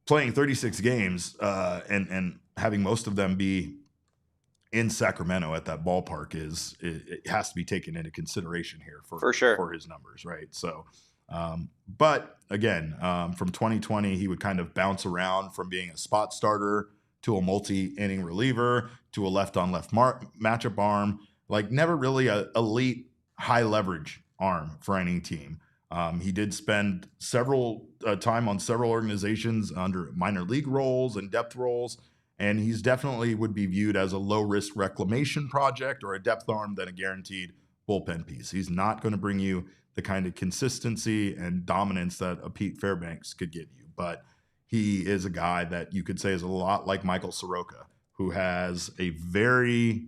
Playing 36 games and having most of them be in Sacramento at that ballpark it has to be taken into consideration here for sure for his numbers, right? So, but again, from 2020, he would kind of bounce around from being a spot starter to a multi-inning reliever to a left-on-left matchup arm. Like never really a elite high leverage arm for any team. He did spend several time on several organizations under minor league roles and depth roles, and he's definitely would be viewed as a low-risk reclamation project or a depth arm than a guaranteed bullpen piece. He's not going to bring you the kind of consistency and dominance that a Pete Fairbanks could give you, but he is a guy that you could say is a lot like Michael Soroka, who has a very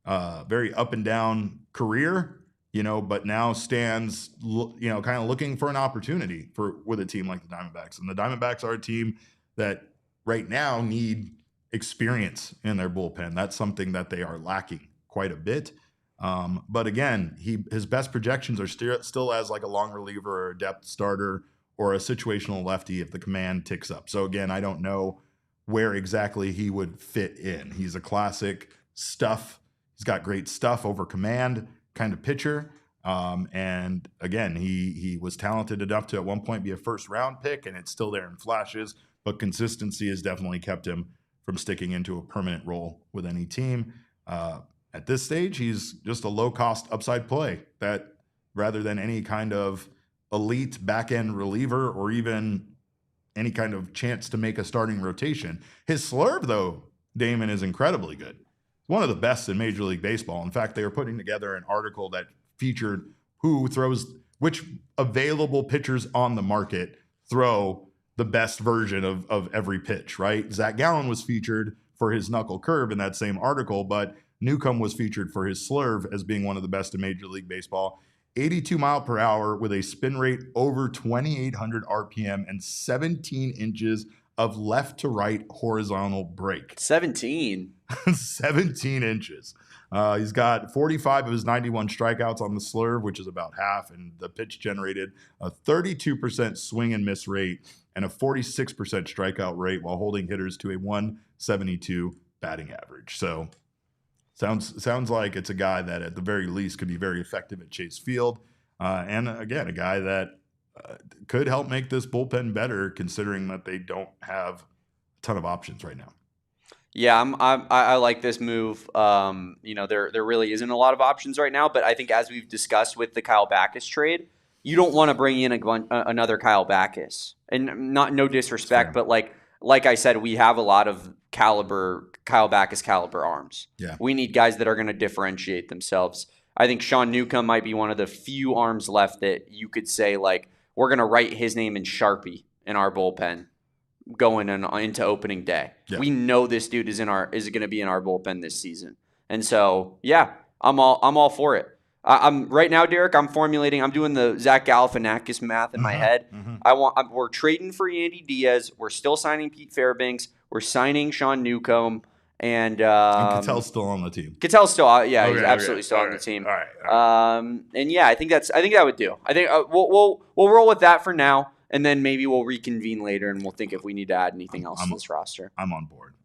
up and down career, but now stands, kind of looking for an opportunity with a team like the Diamondbacks. And the Diamondbacks are a team that right now need experience in their bullpen. That's something that they are lacking quite a bit. But again, his best projections are still as like a long reliever or a depth starter or a situational lefty if the command ticks up. So again, I don't know where exactly he would fit in. He's a classic stuff. He's got great stuff over command kind of pitcher. And again, he was talented enough to at one point be a first round pick, and it's still there in flashes, but consistency has definitely kept him from sticking into a permanent role with any team. At this stage, he's just a low-cost upside play that rather than any kind of elite back-end reliever or even any kind of chance to make a starting rotation. His slurve, though, Damon, is incredibly good. One of the best in Major League Baseball. In fact, they were putting together an article that featured which available pitchers on the market throw the best version of every pitch, right? Zach Gallen was featured for his knuckle curve in that same article, but Newcomb was featured for his slurve as being one of the best in Major League Baseball. 82 mile per hour with a spin rate over 2,800 RPM and 17 inches of left to right horizontal break. 17 inches. He's got 45 of his 91 strikeouts on the slurve, which is about half, and the pitch generated a 32% swing and miss rate and a 46% strikeout rate while holding hitters to a 172 batting average. So sounds like it's a guy that at the very least could be very effective at Chase Field. And again, a guy that could help make this bullpen better considering that they don't have a ton of options right now. Yeah, I like this move. There really isn't a lot of options right now, but I think as we've discussed with the Kyle Backus trade, you don't want to bring in another Kyle Backus. And no disrespect, but like I said, we have a lot of Kyle Backus caliber arms. Yeah. We need guys that are going to differentiate themselves. I think Sean Newcomb might be one of the few arms left that you could say, like, we're going to write his name in Sharpie in our bullpen going into opening day. Yeah. We know this dude is going to be in our bullpen this season. And so, yeah, I'm all for it. I'm right now, Derek, I'm doing the Zach Galifianakis math in my head. Mm-hmm. We're trading for Yandy Diaz. We're still signing Pete Fairbanks. We're signing Sean Newcomb. And Ketel's still on the team. Ketel's still, he's absolutely still on the team. All right. And yeah, I think that would do. I think we'll roll with that for now, and then maybe we'll reconvene later and we'll think if we need to add anything else to this roster. I'm on board.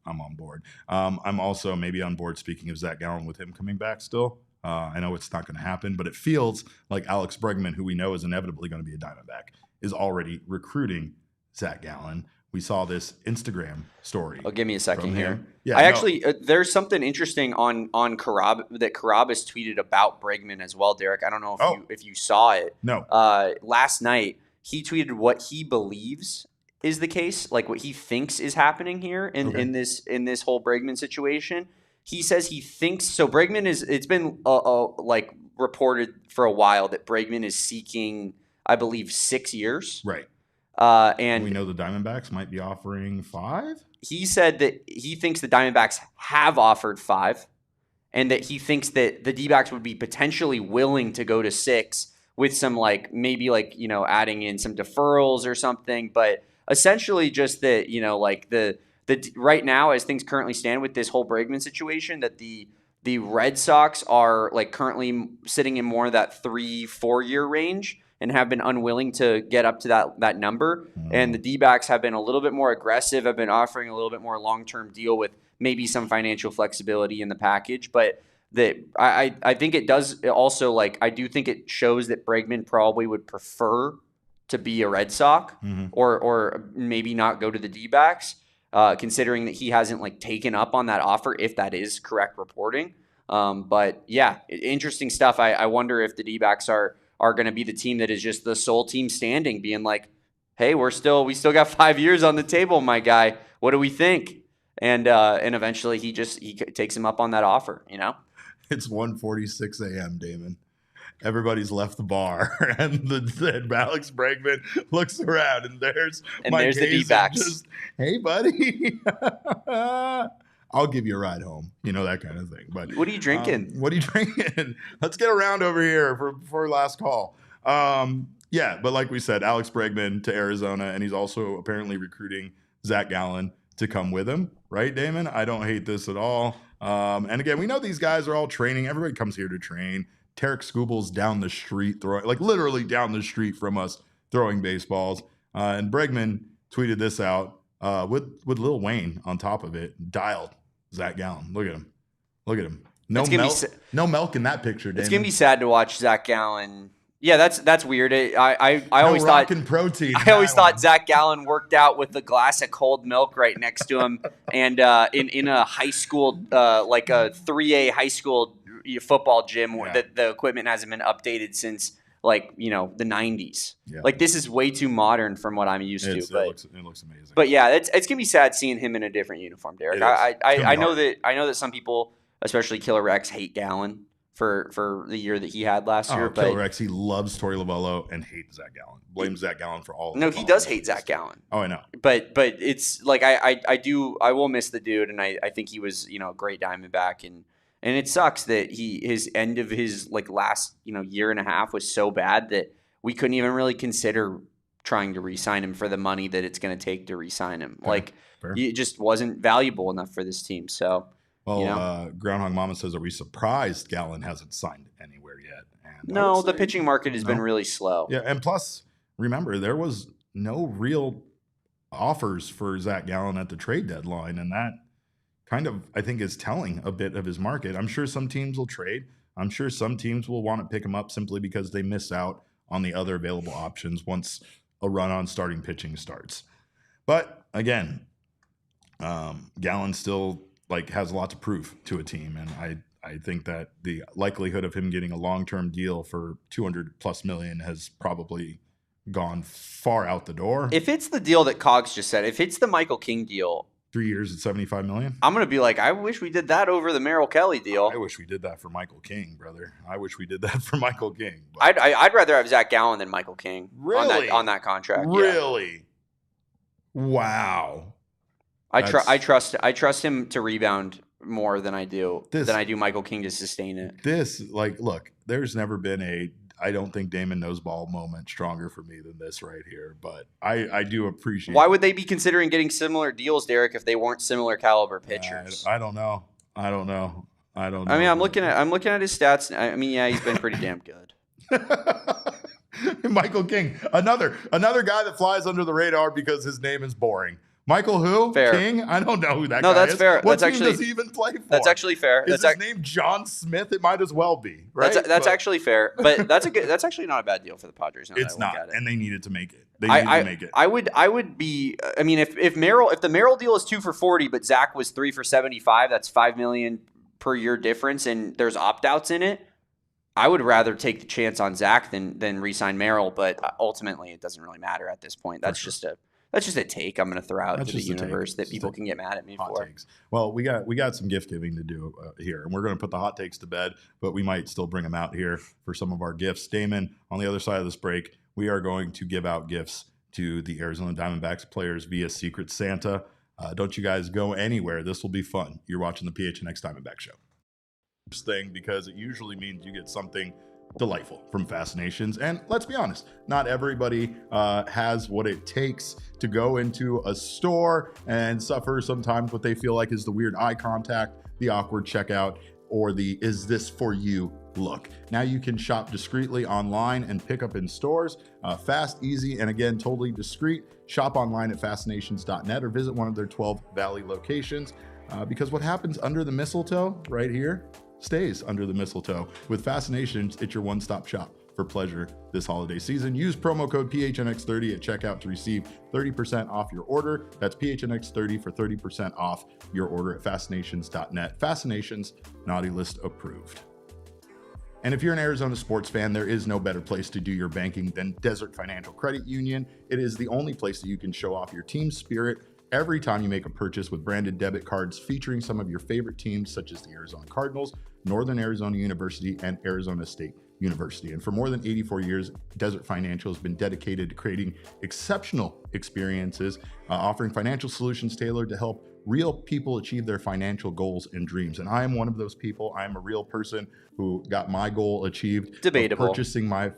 I'm also maybe on board. Speaking of Zach Gallen, with him coming back still. I know it's not going to happen, but it feels like Alex Bregman, who we know is inevitably going to be a Diamondback, is already recruiting Zach Gallen. We saw this Instagram story. Oh, give me a second here. Yeah, actually, there's something interesting on Carrabis tweeted about Bregman as well, Derek. I don't know if you saw it. No. Last night, he tweeted what he believes is the case, like what he thinks is happening here in this whole Bregman situation. He says he thinks so. Bregman it's been reported for a while that Bregman is seeking, I believe, 6 years. Right. And we know the Diamondbacks might be offering 5. He said that he thinks the Diamondbacks have offered 5, and that he thinks that the Dbacks would be potentially willing to go to 6 with some adding in some deferrals or something. But essentially, just that the right now, as things currently stand with this whole Bregman situation, that the Red Sox are currently sitting in more of that 3-4 year range and have been unwilling to get up to that number. And the Dbacks have been a little bit more aggressive, have been offering a little bit more long-term deal with maybe some financial flexibility in the package. But I think it does also, I do think it shows that Bregman probably would prefer to be a Red Sox or maybe not go to the Dbacks. considering that he hasn't like taken up on that offer, if that is correct reporting. But yeah, interesting stuff. I wonder if the Dbacks are going to be the team that is just the sole team standing, being like, hey, we still got 5 years on the table, my guy. What do we think? And eventually he takes him up on that offer, you know? It's 1:46 a.m., Damon. Everybody's left the bar, and Alex Bregman looks around, and there's the Dbacks. Just, hey, buddy, I'll give you a ride home, you know, that kind of thing. But what are you drinking? Let's get around over here for last call. Yeah, but like we said, Alex Bregman to Arizona, and he's also apparently recruiting Zach Gallen to come with him, right, Damon? I don't hate this at all. And again, we know these guys are all training. Everybody comes here to train. Tarek Scooble's down the street literally down the street from us throwing baseballs. And Bregman tweeted this out with Lil Wayne on top of it. Dialed Zach Gallen. Look at him. No milk in that picture, Damon. It's gonna be sad to watch Zach Gallen. Yeah, that's weird. I always thought protein. I always thought Zach Gallen worked out with a glass of cold milk right next to him, and in a high school like a 3A high school football gym that the equipment hasn't been updated since like, you know, the 90s. Yeah. Like this is way too modern from what I'm used to. But it looks amazing. But yeah, it's gonna be sad seeing him in a different uniform, Derek. I know that some people, especially Killer X, hate Gallen for the year that he had last year. But Killer X, he loves Torey Lovello and hates Zach Gallen. Blames Zach Gallen for all. No, he does hate Zach Gallen. Oh, I know. But it's like I will miss the dude, and I think he was, you know, a great Diamondback, and it sucks that his end of his like last, you know, year and a half was so bad that we couldn't even really consider trying to re-sign him for the money that it's going to take to re-sign him. Fair. He just wasn't valuable enough for this team. So. Well, you know? Groundhog Mama says, are we surprised Gallen hasn't signed anywhere yet? And no, the pitching market has been really slow. Yeah, and plus, remember, there was no real offers for Zach Gallen at the trade deadline, and that kind of, I think, is telling a bit of his market. I'm sure some teams will trade. I'm sure some teams will want to pick him up simply because they miss out on the other available options once a run on starting pitching starts. But, again, Gallen still has a lot to prove to a team, and I think that the likelihood of him getting a long-term deal for $200+ million has probably gone far out the door. If it's the deal that Cogs just said, if it's the Michael King deal, 3 years at $75 million, I'm gonna be like, I wish we did that over the Merrill Kelly deal. I wish we did that for Michael King, brother. I wish we did that for Michael King. I'd rather have Zach Gallen than Michael King. Really? on that contract. Really? Yeah. Wow. I trust him to rebound more than I do Michael King to sustain it. Look, there's never been I don't think Damon knows ball moment stronger for me than this right here, but I do appreciate. Why would they be considering getting similar deals, Derek, if they weren't similar caliber pitchers? I don't know. I mean, I'm looking at his stats. I mean, yeah, he's been pretty damn good. Michael King, another guy that flies under the radar because his name is boring. Michael who? Fair. King? I don't know who that guy is. No, that's fair. What team does he even play for? That's actually fair. Is his name John Smith? It might as well be, right? That's actually fair. But that's actually not a bad deal for the Padres. It's not, and they needed to make it. I would be. I mean, if the Merrill deal is 2 for $40, but Zach was 3 for $75, that's $5 million per year difference, and there's opt-outs in it. I would rather take the chance on Zach than re-sign Merrill, but ultimately it doesn't really matter at this point. That's just a take I'm going to throw out to the universe that people can get mad at me for. Takes. Well, we got some gift giving to do here, and we're going to put the hot takes to bed, but we might still bring them out here for some of our gifts. Damon, on the other side of this break, we are going to give out gifts to the Arizona Diamondbacks players via Secret Santa. Don't you guys go anywhere. This will be fun. You're watching the PHNX Diamondback Show. Thing because it usually means you get something delightful from Fascinations, and let's be honest, not everybody has what it takes to go into a store and suffer sometimes what they feel like is the weird eye contact, the awkward checkout, or the "is this for you" look. Now you can shop discreetly online and pick up in stores. Fast, easy, and again, totally discreet. Shop online at fascinations.net or visit one of their 12 Valley locations, because what happens under the mistletoe right here stays under the mistletoe. With Fascinations, it's your one-stop shop for pleasure this holiday season. Use promo code PHNX30 at checkout to receive 30% off your order. That's PHNX30 for 30% off your order at fascinations.net. Fascinations, Naughty List approved. And if you're an Arizona sports fan, there is no better place to do your banking than Desert Financial Credit Union. It is the only place that you can show off your team spirit every time you make a purchase with branded debit cards featuring some of your favorite teams, such as the Arizona Cardinals, Northern Arizona University, and Arizona State University. And for more than 84 years, Desert Financial has been dedicated to creating exceptional experiences, offering financial solutions tailored to help real people achieve their financial goals and dreams. And I am one of those people. I am a real person who got my goal achieved. Debatable. Purchasing I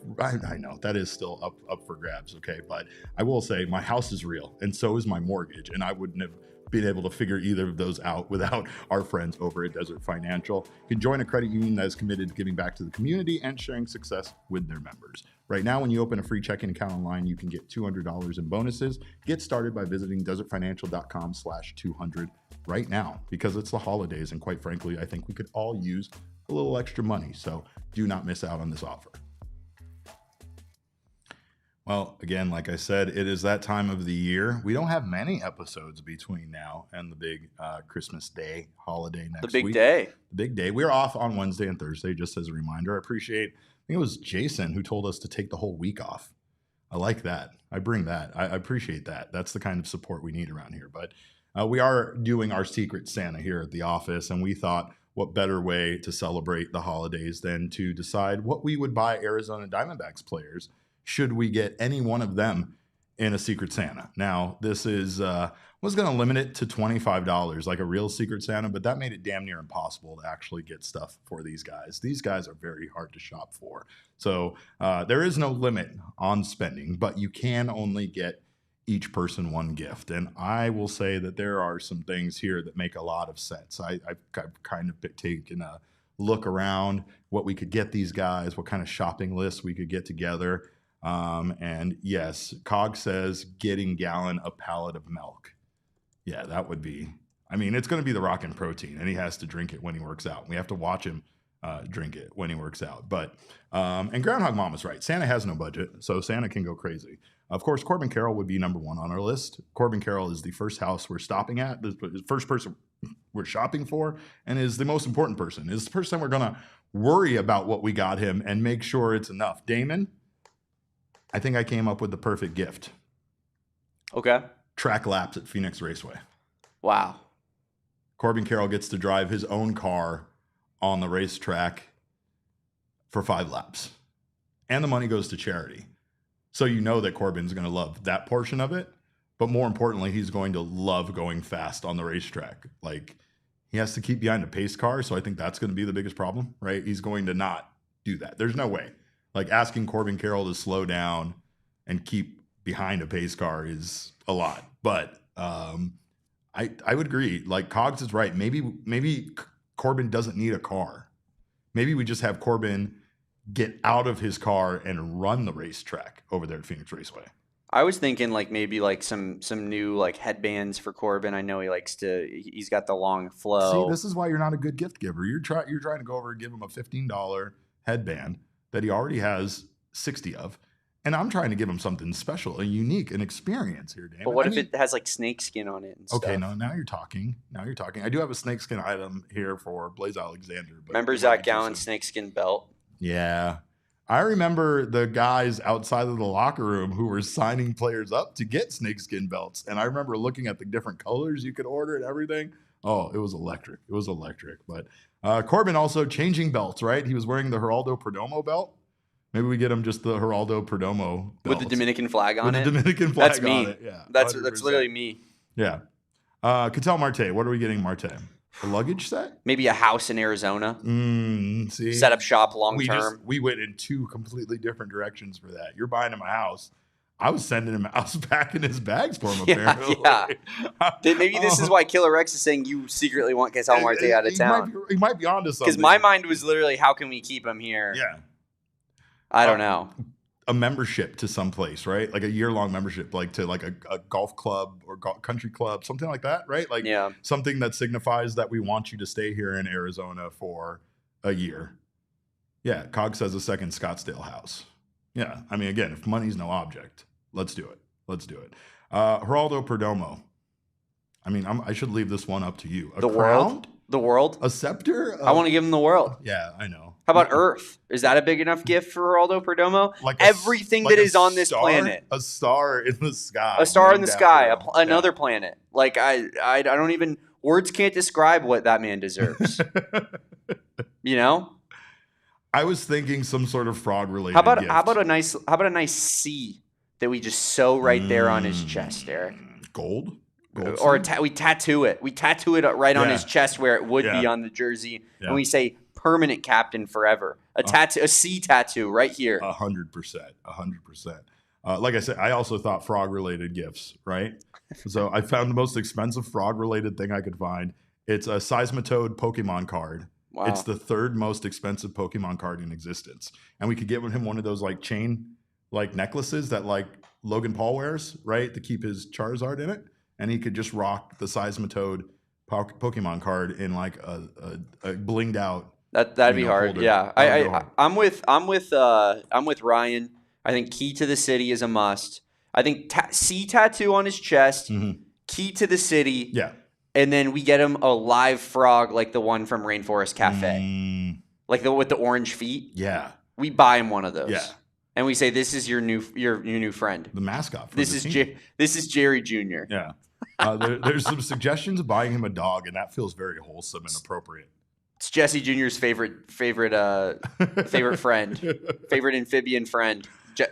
know that is still up for grabs. Okay. But I will say my house is real and so is my mortgage. And I wouldn't have been able to figure either of those out without our friends over at Desert Financial. You can join a credit union that is committed to giving back to the community and sharing success with their members. Right now, when you open a free checking account online, you can get $200 in bonuses. Get started by visiting desertfinancial.com/200 right now, because it's the holidays. And quite frankly, I think we could all use a little extra money. So do not miss out on this offer. Well, again, like I said, it is that time of the year. We don't have many episodes between now and the big Christmas Day holiday next week. The big day. The big day. We're off on Wednesday and Thursday, just as a reminder. I appreciate, I think it was Jason who told us to take the whole week off. I like that. I bring that. I appreciate that. That's the kind of support we need around here. But we are doing our Secret Santa here at the office, and we thought, what better way to celebrate the holidays than to decide what we would buy Arizona Diamondbacks players should we get any one of them in a Secret Santa. Now, this is was going to limit it to $25, like a real Secret Santa, but that made it damn near impossible to actually get stuff for these guys. These guys are very hard to shop for. So there is no limit on spending, but you can only get each person one gift. And I will say that there are some things here that make a lot of sense. I've kind of taken a look around what we could get these guys, what kind of shopping lists we could get together. And yes, Cog says getting Gallon a pallet of milk. Yeah, that would be, I mean, it's going to be the rockin' protein, and he has to drink it when he works out. We have to watch him drink it when he works out. But, and Groundhog Mama's right. Santa has no budget, so Santa can go crazy. Of course, Corbin Carroll would be number one on our list. Corbin Carroll is the first house we're stopping at, the first person we're shopping for, and is the most important person. Is the person we're going to worry about what we got him and make sure it's enough. Damon, I think I came up with the perfect gift. Okay. Track laps at Phoenix Raceway. Wow. Corbin Carroll gets to drive his own car on the racetrack for 5 laps. And the money goes to charity. So you know that Corbin's going to love that portion of it. But more importantly, he's going to love going fast on the racetrack. Like, he has to keep behind a pace car. So I think that's going to be the biggest problem, right? He's going to not do that. There's no way. Like, asking Corbin Carroll to slow down and keep behind a pace car is a lot. But I would agree. Like, Cogs is right. Maybe Corbin doesn't need a car. Maybe we just have Corbin get out of his car and run the racetrack over there at Phoenix Raceway. I was thinking like maybe like some new like headbands for Corbin. I know he's got the long flow. See, this is why you're not a good gift giver. You're trying to go over and give him a $15 headband that he already has 60 of. And I'm trying to give him something special, a unique, an experience here, Damon. But what if it has like snakeskin on it and stuff? Okay, no, now you're talking. I do have a snakeskin item here for Blaze Alexander. But remember Zach Gallen's snakeskin belt? Yeah. I remember the guys outside of the locker room who were signing players up to get snakeskin belts. And I remember looking at the different colors you could order and everything. Oh, it was electric. But Corbin also changing belts, right? He was wearing the Geraldo Perdomo belt. Maybe we get him just the Geraldo Perdomo belt. With the Dominican flag on it? With the Dominican flag That's me. on it, yeah. That's literally me. Yeah. Ketel Marte. What are we getting Marte? A luggage set? Maybe a house in Arizona. See? Set up shop long term. We went in 2 completely different directions for that. You're buying him a house. I was sending him out back in his bags for him, apparently. Yeah. Maybe this is why Killer Rex is saying you secretly want Ketel Marte out of town. He might be onto something. Because my mind was literally, how can we keep him here? Yeah. I don't know. A membership to some place, right? Like a year-long membership, like to like a golf club or country club, something like that, right? Like something that signifies that we want you to stay here in Arizona for a year. Yeah, Cog says a second Scottsdale house. Yeah, I mean, again, if money's no object, let's do it. Geraldo Perdomo. I mean, I should leave this one up to you. The world? The world? A scepter? I want to give him the world. Yeah, I know. How about Earth? Is that a big enough gift for Geraldo Perdomo? Like everything that is on this planet. A star in the sky. A star in the sky. Another planet. Like, I don't even... Words can't describe what that man deserves. You know? I was thinking some sort of frog-related gift. How about a nice C that we just sew right there on his chest, Derek? Gold? Or we tattoo it. We tattoo it right on his chest where it would be on the jersey, and we say "permanent captain forever." A C tattoo right here. 100%. Like I said, I also thought frog-related gifts, right? So I found the most expensive frog-related thing I could find. It's a Seismitoad Pokemon card. Wow. It's the third most expensive Pokemon card in existence, and we could give him one of those like chain like necklaces that like Logan Paul wears, right, to keep his Charizard in it. And he could just rock the Seismitoad Pokemon card in like a blinged out. That'd be hard. Holder. Yeah, I'm with Ryan. I think Key to the City is a must. I think C tattoo on his chest. Mm-hmm. Key to the City. Yeah. And then we get him a live frog like the one from Rainforest Cafe, like with the orange feet. Yeah. We buy him one of those. Yeah. And we say, "This is your new friend, the mascot." This is Jerry Jr. Yeah. There's some suggestions of buying him a dog, and that feels very wholesome and appropriate. It's Jesse Jr.'s favorite friend, favorite amphibian friend,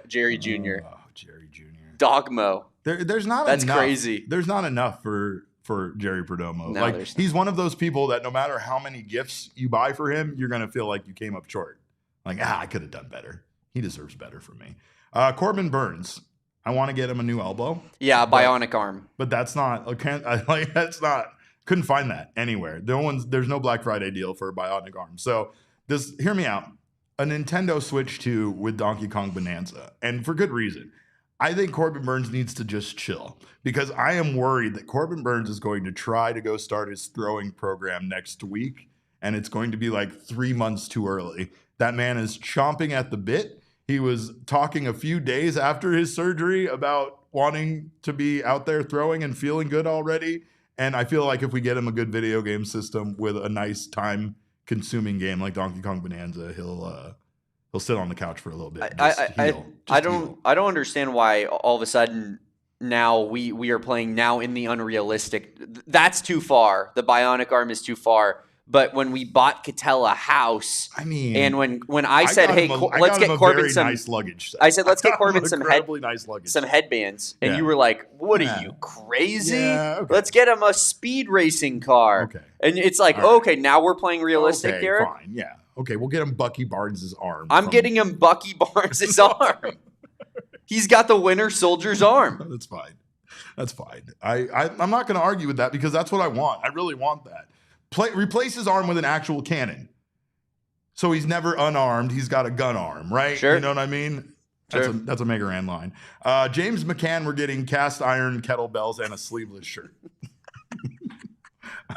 Jerry Jr. Oh, Jerry Jr. Dogmo. There's not That's enough. crazy. There's not enough for Jerry Perdomo. No, like he's one of those people that no matter how many gifts you buy for him, you're gonna feel like you came up short. Like, I could have done better. He deserves better from me. Corbin Burns. I want to get him a new elbow. Yeah, a bionic arm. But that's not. Couldn't find that anywhere. There's no Black Friday deal for a bionic arm. So hear me out. A Nintendo Switch 2 with Donkey Kong Bonanza, and for good reason. I think Corbin Burns needs to just chill because I am worried that Corbin Burns is going to try to go start his throwing program next week, and it's going to be like 3 months too early. That man is chomping at the bit. He was talking a few days after his surgery about wanting to be out there throwing and feeling good already. And I feel like if we get him a good video game system with a nice time-consuming game like Donkey Kong Bonanza, he'll sit on the couch for a little bit. I don't understand why all of a sudden now we are playing now in the unrealistic. That's too far. The bionic arm is too far. But when we bought Ketel a house, I mean, and when I said, "Hey, let's get Corbin some nice luggage," I said, "Let's get Corbin some nice luggage, some headbands," and you were like, "What are you crazy? Yeah, okay. Let's get him a speed racing car." Okay, and it's like, okay, now we're playing realistic here. Fine, yeah, okay, we'll get him Bucky Barnes' arm. I'm getting him Bucky Barnes' arm. He's got the Winter Soldier's arm. That's fine. I'm not going to argue with that because that's what I want. I really want that. Replace his arm with an actual cannon. So he's never unarmed. He's got a gun arm, right? Sure. You know what I mean? That's a Mega Ran line. James McCann, we're getting cast iron kettlebells and a sleeveless shirt.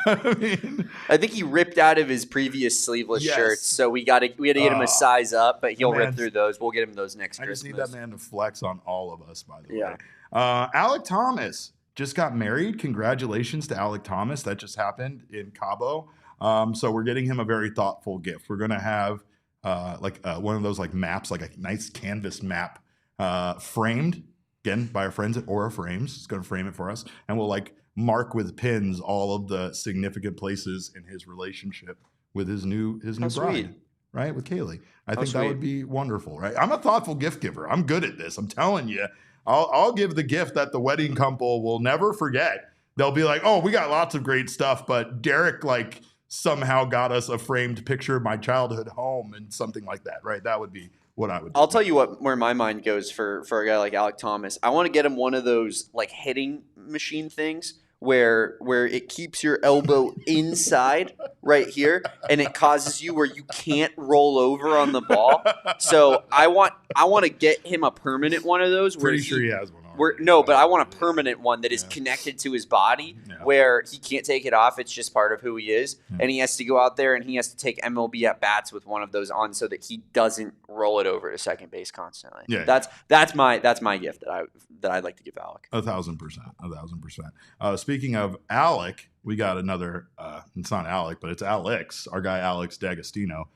I think he ripped out of his previous sleeveless shirts, so we had to get him a size up, but he'll rip through those. We'll get him those next Christmas. I just need that man to flex on all of us, by the way. Alec Thomas just got married. Congratulations to Alec Thomas. That just happened in Cabo. So we're getting him a very thoughtful gift. We're going to have one of those like maps, like a nice canvas map framed, again, by our friends at Aura Frames. It's going to frame it for us. And we'll like mark with pins all of the significant places in his relationship with his new bride. Sweet. Right? With Kaylee. I think that would be wonderful, right? I'm a thoughtful gift giver. I'm good at this. I'm telling you. I'll give the gift that the wedding couple will never forget. They'll be like, "Oh, we got lots of great stuff, but Derek like somehow got us a framed picture of my childhood home," and something like that, right? That would be what I would do. I'll tell you where my mind goes for a guy like Alec Thomas. I want to get him one of those like hitting machine things where it keeps your elbow inside, right here, and it causes you where you can't roll over on the ball. So I want to get him a permanent one of those. Pretty sure he has one. But I want a permanent one that is connected to his body where he can't take it off. It's just part of who he is. And he has to go out there and he has to take MLB at bats with one of those on so that he doesn't roll it over to second base constantly. Yeah, that's my gift that I'd like to give Alec. 1,000%. Speaking of Alec, we got another. It's not Alec, but it's Alex. Our guy Alex D'Agostino.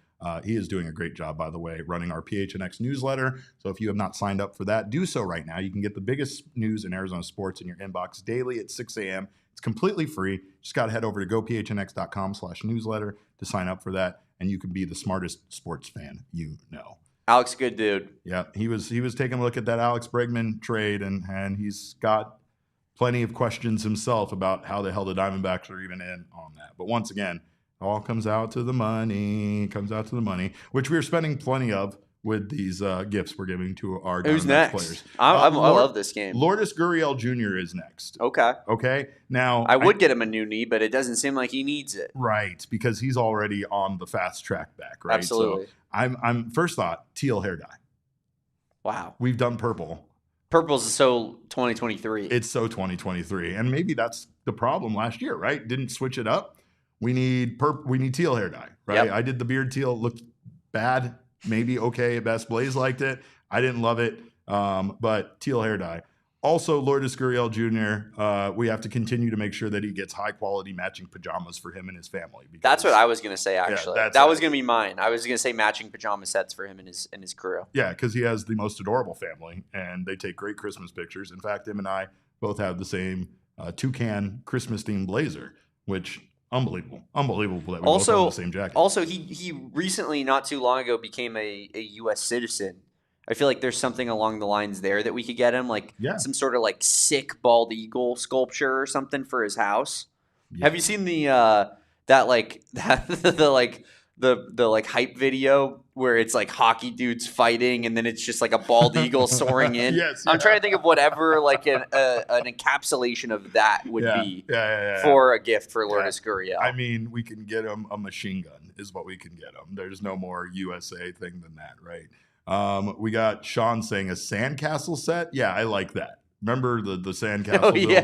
He is doing a great job, by the way, running our PHNX newsletter. So if you have not signed up for that, do so right now. You can get the biggest news in Arizona sports in your inbox daily at 6 a.m. It's completely free. Just got to head over to gophnx.com/newsletter to sign up for that, and you can be the smartest sports fan you know. Alex, good dude. Yeah, he was taking a look at that Alex Bregman trade, and he's got plenty of questions himself about how the hell the Diamondbacks are even in on that. But once again, all comes out to the money, which we're spending plenty of with these gifts we're giving to our Who's Diamondbacks next? players. I love this game. Lourdes Gurriel Jr. is next. Okay. Now, I would get him a new knee, but it doesn't seem like he needs it. Right, because he's already on the fast track back, right? Absolutely. So I'm first thought, teal hair dye. Wow. We've done purple. Purple's so 2023. It's so 2023. And maybe that's the problem last year, right? Didn't switch it up. We need teal hair dye, right? Yep. I did the beard teal. It looked bad, maybe okay at best. Blaze liked it. I didn't love it, but teal hair dye. Also, Lourdes Gurriel Jr., we have to continue to make sure that he gets high-quality matching pajamas for him and his family. That's what I was going to say, actually. Yeah, that was going to be mine. I was going to say matching pajama sets for him and his crew. Yeah, because he has the most adorable family, and they take great Christmas pictures. In fact, him and I both have the same toucan Christmas-themed blazer, which... Unbelievable that we both own the same jacket. Also, he recently, not too long ago, became a U.S. citizen. I feel like there's something along the lines there that we could get him, some sort of sick bald eagle sculpture or something for his house. Yeah. Have you seen the hype video where it's hockey dudes fighting and then it's just a bald eagle soaring in? Yes, I'm trying to think of whatever an encapsulation of that would be for a gift for Lourdes Gurriel. I mean, we can get him a machine gun is what we can get him. There's no more USA thing than that, right? We got Sean saying a sandcastle set. Yeah, I like that. Remember the sandcastle building?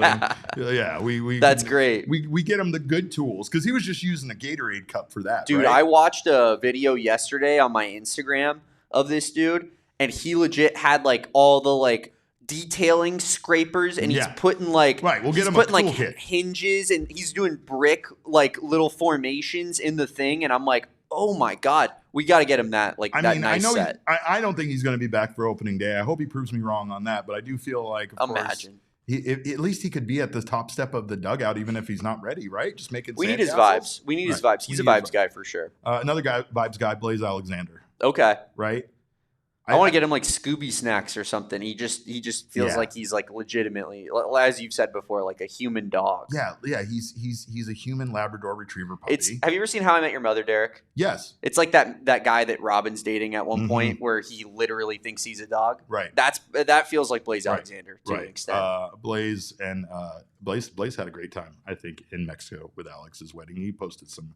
Yeah. We That's great. We get him the good tools because he was just using a Gatorade cup for that. Dude, right? I watched a video yesterday on my Instagram of this dude, and he legit had all the detailing scrapers, and he's putting right. We'll get him a tool kit. Hinges, and he's doing brick little formations in the thing, and I'm like, oh my god, we got to get him that nice set. I don't think he's going to be back for opening day. I hope he proves me wrong on that, but I do feel like, of course, at least he could be at the top step of the dugout, even if he's not ready, right? Just making. We need his vibes. We need his vibes. He's a vibes guy for sure. Another vibes guy, Blaze Alexander. Okay. Right. I want to get him Scooby snacks or something. He just feels like he's legitimately, as you've said before, a human dog. Yeah. He's a human Labrador Retriever puppy. Have you ever seen How I Met Your Mother, Derek? Yes. It's like that guy that Robin's dating at one point, where he literally thinks he's a dog. Right. That feels like Blaze Alexander to an extent. Blaze had a great time, I think, in Mexico with Alex's wedding. He posted some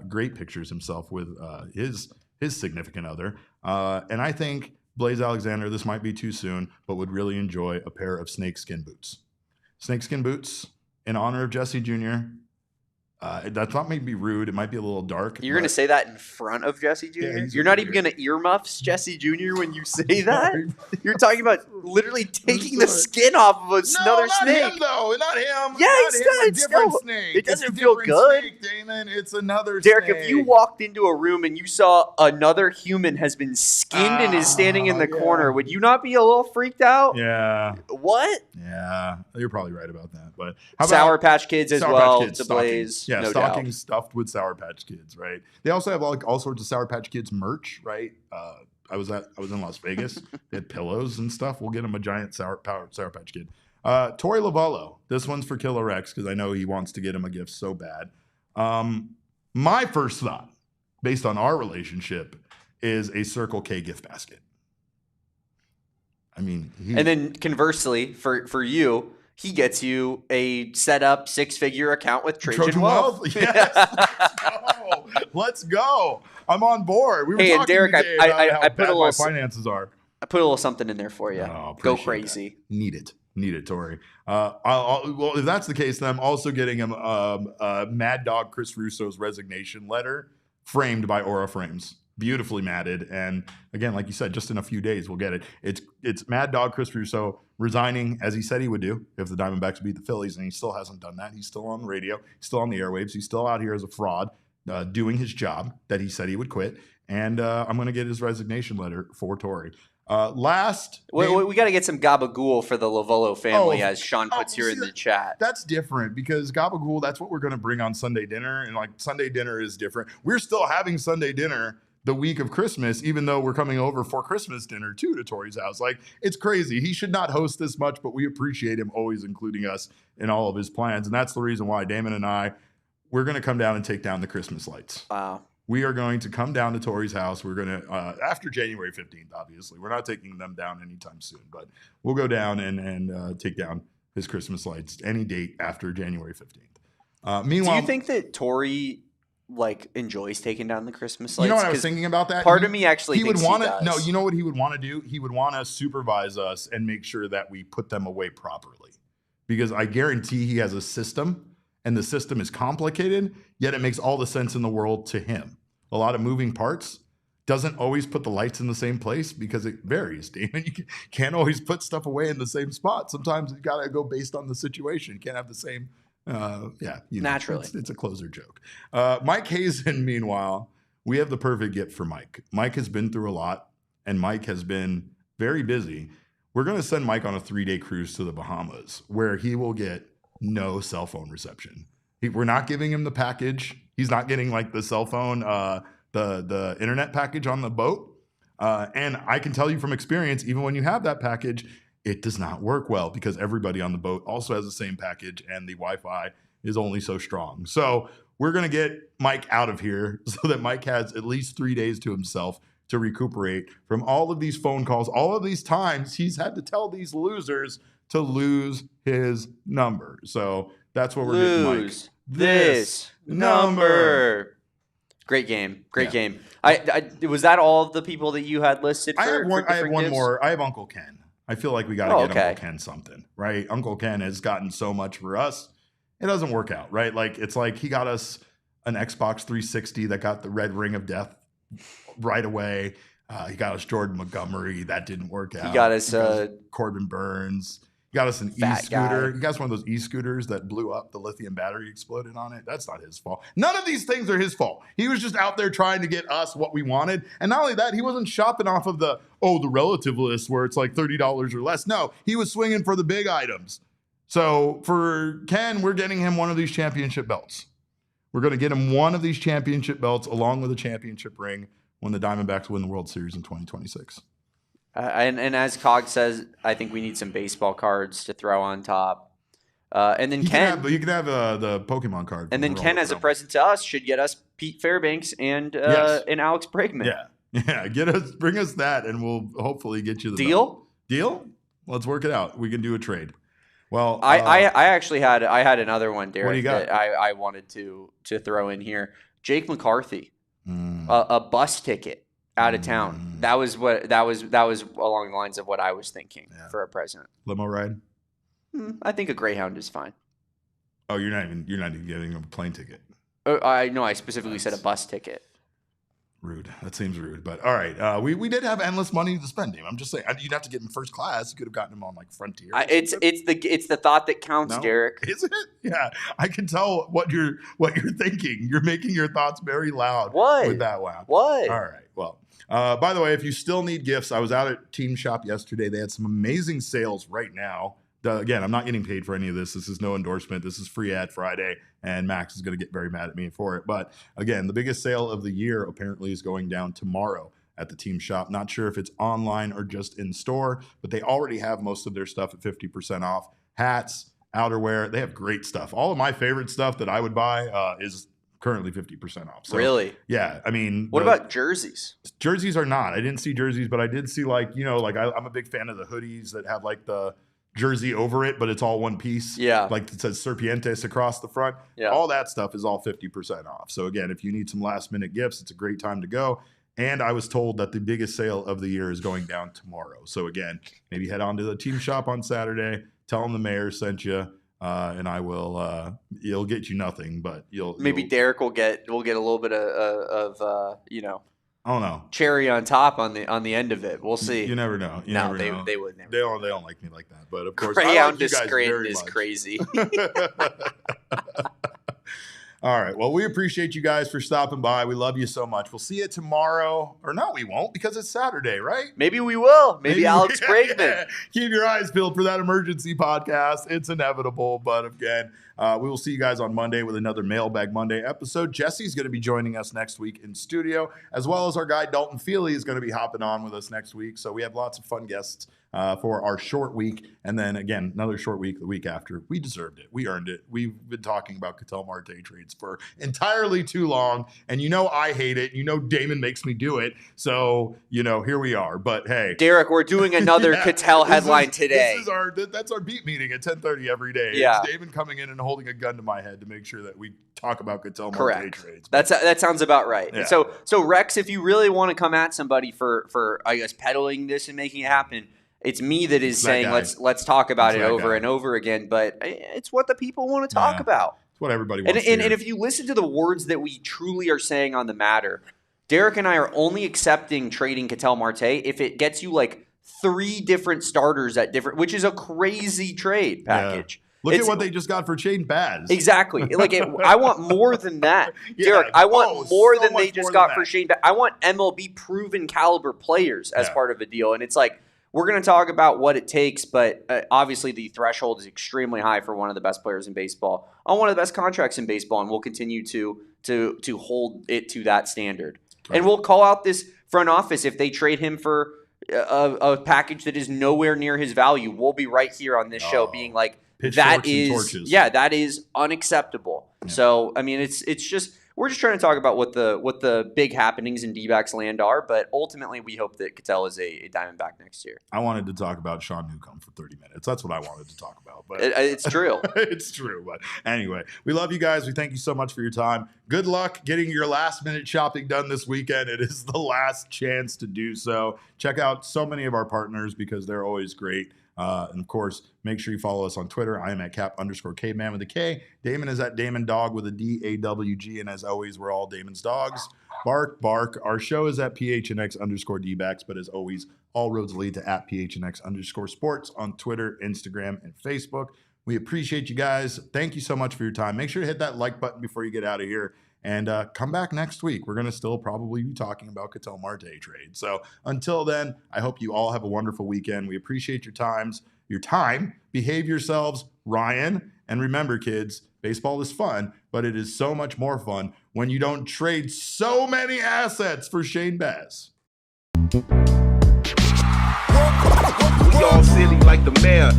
great pictures himself with his significant other. And I think Blaze Alexander, this might be too soon, but would really enjoy a pair of snakeskin boots. Snakeskin boots in honor of Jesse Jr. That's not maybe rude. It might be a little dark. You're going to say that in front of Jesse Jr.? Yeah, you're not even going to earmuffs Jesse Jr. when you say that? You're talking about literally taking the skin off of another snake. Not him, though. Not him. Yeah, a different snake. It doesn't feel good. Snake, Damon. It's another Derek, snake. if you walked into a room and you saw another human has been skinned and is standing in the corner, would you not be a little freaked out? Yeah. What? Yeah. You're probably right about that. But how about Sour Patch Kids as well to Blaze. Yeah, stockings stuffed with Sour Patch Kids, right? They also have all sorts of Sour Patch Kids merch, right? I was in Las Vegas. They had pillows and stuff. We'll get them a giant Sour Patch Kid. Tori Lavallo. This one's for Killer X because I know he wants to get him a gift so bad. My first thought, based on our relationship, is a Circle K gift basket. I mean, and then conversely, for you, he gets you a set up 6-figure account with Trojan Wealth. Yes. Let's go. I'm on board. We were talking Derek, today about how I put bad a little my finances are. I put a little something in there for you. Oh, Go crazy. That. Need it, Tori. Well, if that's the case, then I'm also getting him Mad Dog Chris Russo's resignation letter framed by Aura Frames. Beautifully matted. And again, like you said, just in a few days, we'll get it. It's Mad Dog Chris Russo resigning as he said he would do if the Diamondbacks beat the Phillies, and he still hasn't done that. He's still on the radio. He's still on the airwaves. He's still out here as a fraud, doing his job that he said he would quit. And I'm going to get his resignation letter for Tori. We got to get some gabagool for the Lovolo family, as Sean puts here in the chat. That's different because gabagool, that's what we're going to bring on Sunday dinner. And like Sunday dinner is different. We're still having Sunday dinner the week of Christmas, even though we're coming over for Christmas dinner too to Tori's house. Like, it's crazy. He should not host this much, but we appreciate him always including us in all of his plans. And that's the reason why Damon and I, we're going to come down and take down the Christmas lights. Wow. We are going to come down to Tori's house. We're going to, after January 15th, obviously. We're not taking them down anytime soon, but we'll go down and take down his Christmas lights any date after January 15th. Meanwhile, do you think that Tori enjoys taking down the Christmas lights? You know what I was thinking about that? Part of me actually thinks he does. No, you know what he would want to do? He would want to supervise us and make sure that we put them away properly. Because I guarantee he has a system, and the system is complicated, yet it makes all the sense in the world to him. A lot of moving parts. Doesn't always put the lights in the same place because it varies, Damon. You can't always put stuff away in the same spot. Sometimes you got to go based on the situation. You can't have the same, naturally. It's a closer joke. Mike Hazen, meanwhile, we have the perfect gift for Mike. Mike has been through a lot, and Mike has been very busy. We're going to send Mike on a 3-day cruise to the Bahamas where he will get no cell phone reception. We're not giving him the package. He's not getting the cell phone, the internet package on the boat. And I can tell you from experience, even when you have that package, it does not work well because everybody on the boat also has the same package and the Wi-Fi is only so strong. So we're going to get Mike out of here so that Mike has at least 3 days to himself to recuperate from all of these phone calls, all of these times he's had to tell these losers to lose his number. So that's what we're getting Mike. This number. Great game. Game. I was that all of the people that you had listed? I have one more. I have Uncle Ken. I feel like we got to get Uncle Ken something, right? Uncle Ken has gotten so much for us. It doesn't work out, right? It's like he got us an Xbox 360 that got the red ring of death right away. He got us Jordan Montgomery. That didn't work out. He got us Corbin Burns. He got us an e-scooter. He got us one of those e-scooters that blew up. The lithium battery exploded on it. That's not his fault. None of these things are his fault. He was just out there trying to get us what we wanted. And not only that, he wasn't shopping off of the relative list where it's like $30 or less. No, he was swinging for the big items. So for Ken, we're getting him one of these championship belts. We're going to get him one of these championship belts along with a championship ring when the Diamondbacks win the World Series in 2026. And as Cog says, I think we need some baseball cards to throw on top. And then you can have the Pokemon card. And then Ken, as a present to us, should get us Pete Fairbanks and Alex Bregman. Yeah, bring us that, and we'll hopefully get you the deal. Deal? Let's work it out. We can do a trade. Well, I actually had another one, Derek. What do you got? That I wanted to throw in here. Jake McCarthy, a bus ticket out of town. That was along the lines of what I was thinking for a present. Limo ride? I think a Greyhound is fine. Oh, you're not even getting a plane ticket. I know. I specifically said a bus ticket. Rude. That seems rude. But all right, we did have endless money to spend. I'm just saying, you'd have to get him first class. You could have gotten him on Frontier. It's the thought that counts, Derek. Is it? Yeah, I can tell what you're thinking. You're making your thoughts very loud. What? With that wow. What? All right. Well, by the way, if you still need gifts, I was out at Team Shop yesterday. They had some amazing sales right now. Again, I'm not getting paid for any of this. This is no endorsement. This is free ad Friday, and Max is going to get very mad at me for it. But again, the biggest sale of the year apparently is going down tomorrow at the Team Shop. Not sure if it's online or just in store, but they already have most of their stuff at 50% off. Hats, outerwear, they have great stuff. All of my favorite stuff that I would buy is currently 50% off. So, really? Yeah. I mean, what about jerseys? Jerseys are not. I didn't see jerseys, but I did see I'm a big fan of the hoodies that have the jersey over it, but it's all one piece. Yeah. Like it says Serpientes across the front. Yeah. All that stuff is all 50% off. So again, if you need some last minute gifts, it's a great time to go. And I was told that the biggest sale of the year is going down tomorrow. So again, maybe head on to the team shop on Saturday, tell them the mayor sent you, and I will, you'll get you nothing, but maybe Derek will get a little bit of I don't know. cherry on top on the end of it. We'll see. You never know. They would never. They don't like me like that. But of course, Greyhound to Scranton is crazy. All right. Well, we appreciate you guys for stopping by. We love you so much. We'll see you tomorrow. Or no, we won't, because it's Saturday, right? Maybe we will. Maybe Alex Bregman. Yeah. Keep your eyes peeled for that emergency podcast. It's inevitable. But again, we will see you guys on Monday with another Mailbag Monday episode. Jesse's going to be joining us next week in studio, as well as our guy Dalton Feely is going to be hopping on with us next week. So we have lots of fun guests for our short week. And then again, another short week the week after. We deserved it. We earned it. We've been talking about Ketel Marte trades for entirely too long. And I hate it. Damon makes me do it. So, here we are. But hey. Derek, we're doing another Ketel headline today. That's our beat meeting at 10:30 every day. Yeah. It's Damon coming in and holding a gun to my head to make sure that we talk about Ketel Marte Correct. trades. That sounds about right. Yeah. So Rex, if you really want to come at somebody for I guess peddling this and making it happen, it's me that is saying let's talk about it over and over again. But it's what the people want to talk about. It's what everybody wants to hear. And if you listen to the words that we truly are saying on the matter, Derek and I are only accepting trading Ketel Marte if it gets you like 3 different starters at different, which is a crazy trade package. Yeah. Look at what they just got for Shane Baz. Exactly. I want more than that. Derek, I want more than they just got for Shane Baz. I want MLB proven caliber players as part of a deal. And it's like, we're going to talk about what it takes, but obviously the threshold is extremely high for one of the best players in baseball on one of the best contracts in baseball, and we'll continue to hold it to that standard. Right. And we'll call out this front office if they trade him for a package that is nowhere near his value. We'll be right here on this show being like, that is unacceptable. Yeah. So, I mean, it's just we're just trying to talk about what the big happenings in Dbacks land are, but ultimately we hope that Ketel is a Diamondback next year. I wanted to talk about Sean Newcomb for 30 minutes. That's what I wanted to talk about. But it's true. It's true. But anyway, we love you guys. We thank you so much for your time. Good luck getting your last-minute shopping done this weekend. It is the last chance to do so. Check out so many of our partners because they're always great. And of course, make sure you follow us on Twitter. I am at Cap_Caveman with a K. Damon is at Damon Dog with a DAWG. And as always, we're all Damon's dogs. Bark, bark. Our show is at PHNX_Dbacks. But as always, all roads lead to at PHNX_sports on Twitter, Instagram, and Facebook. We appreciate you guys. Thank you so much for your time. Make sure to hit that like button before you get out of here. And come back next week. We're going to still probably be talking about Ketel Marte trade. So until then, I hope you all have a wonderful weekend. We appreciate your time. Behave yourselves, Ryan. And remember, kids, baseball is fun, but it is so much more fun when you don't trade so many assets for Shane Baz. We all silly like the mayor.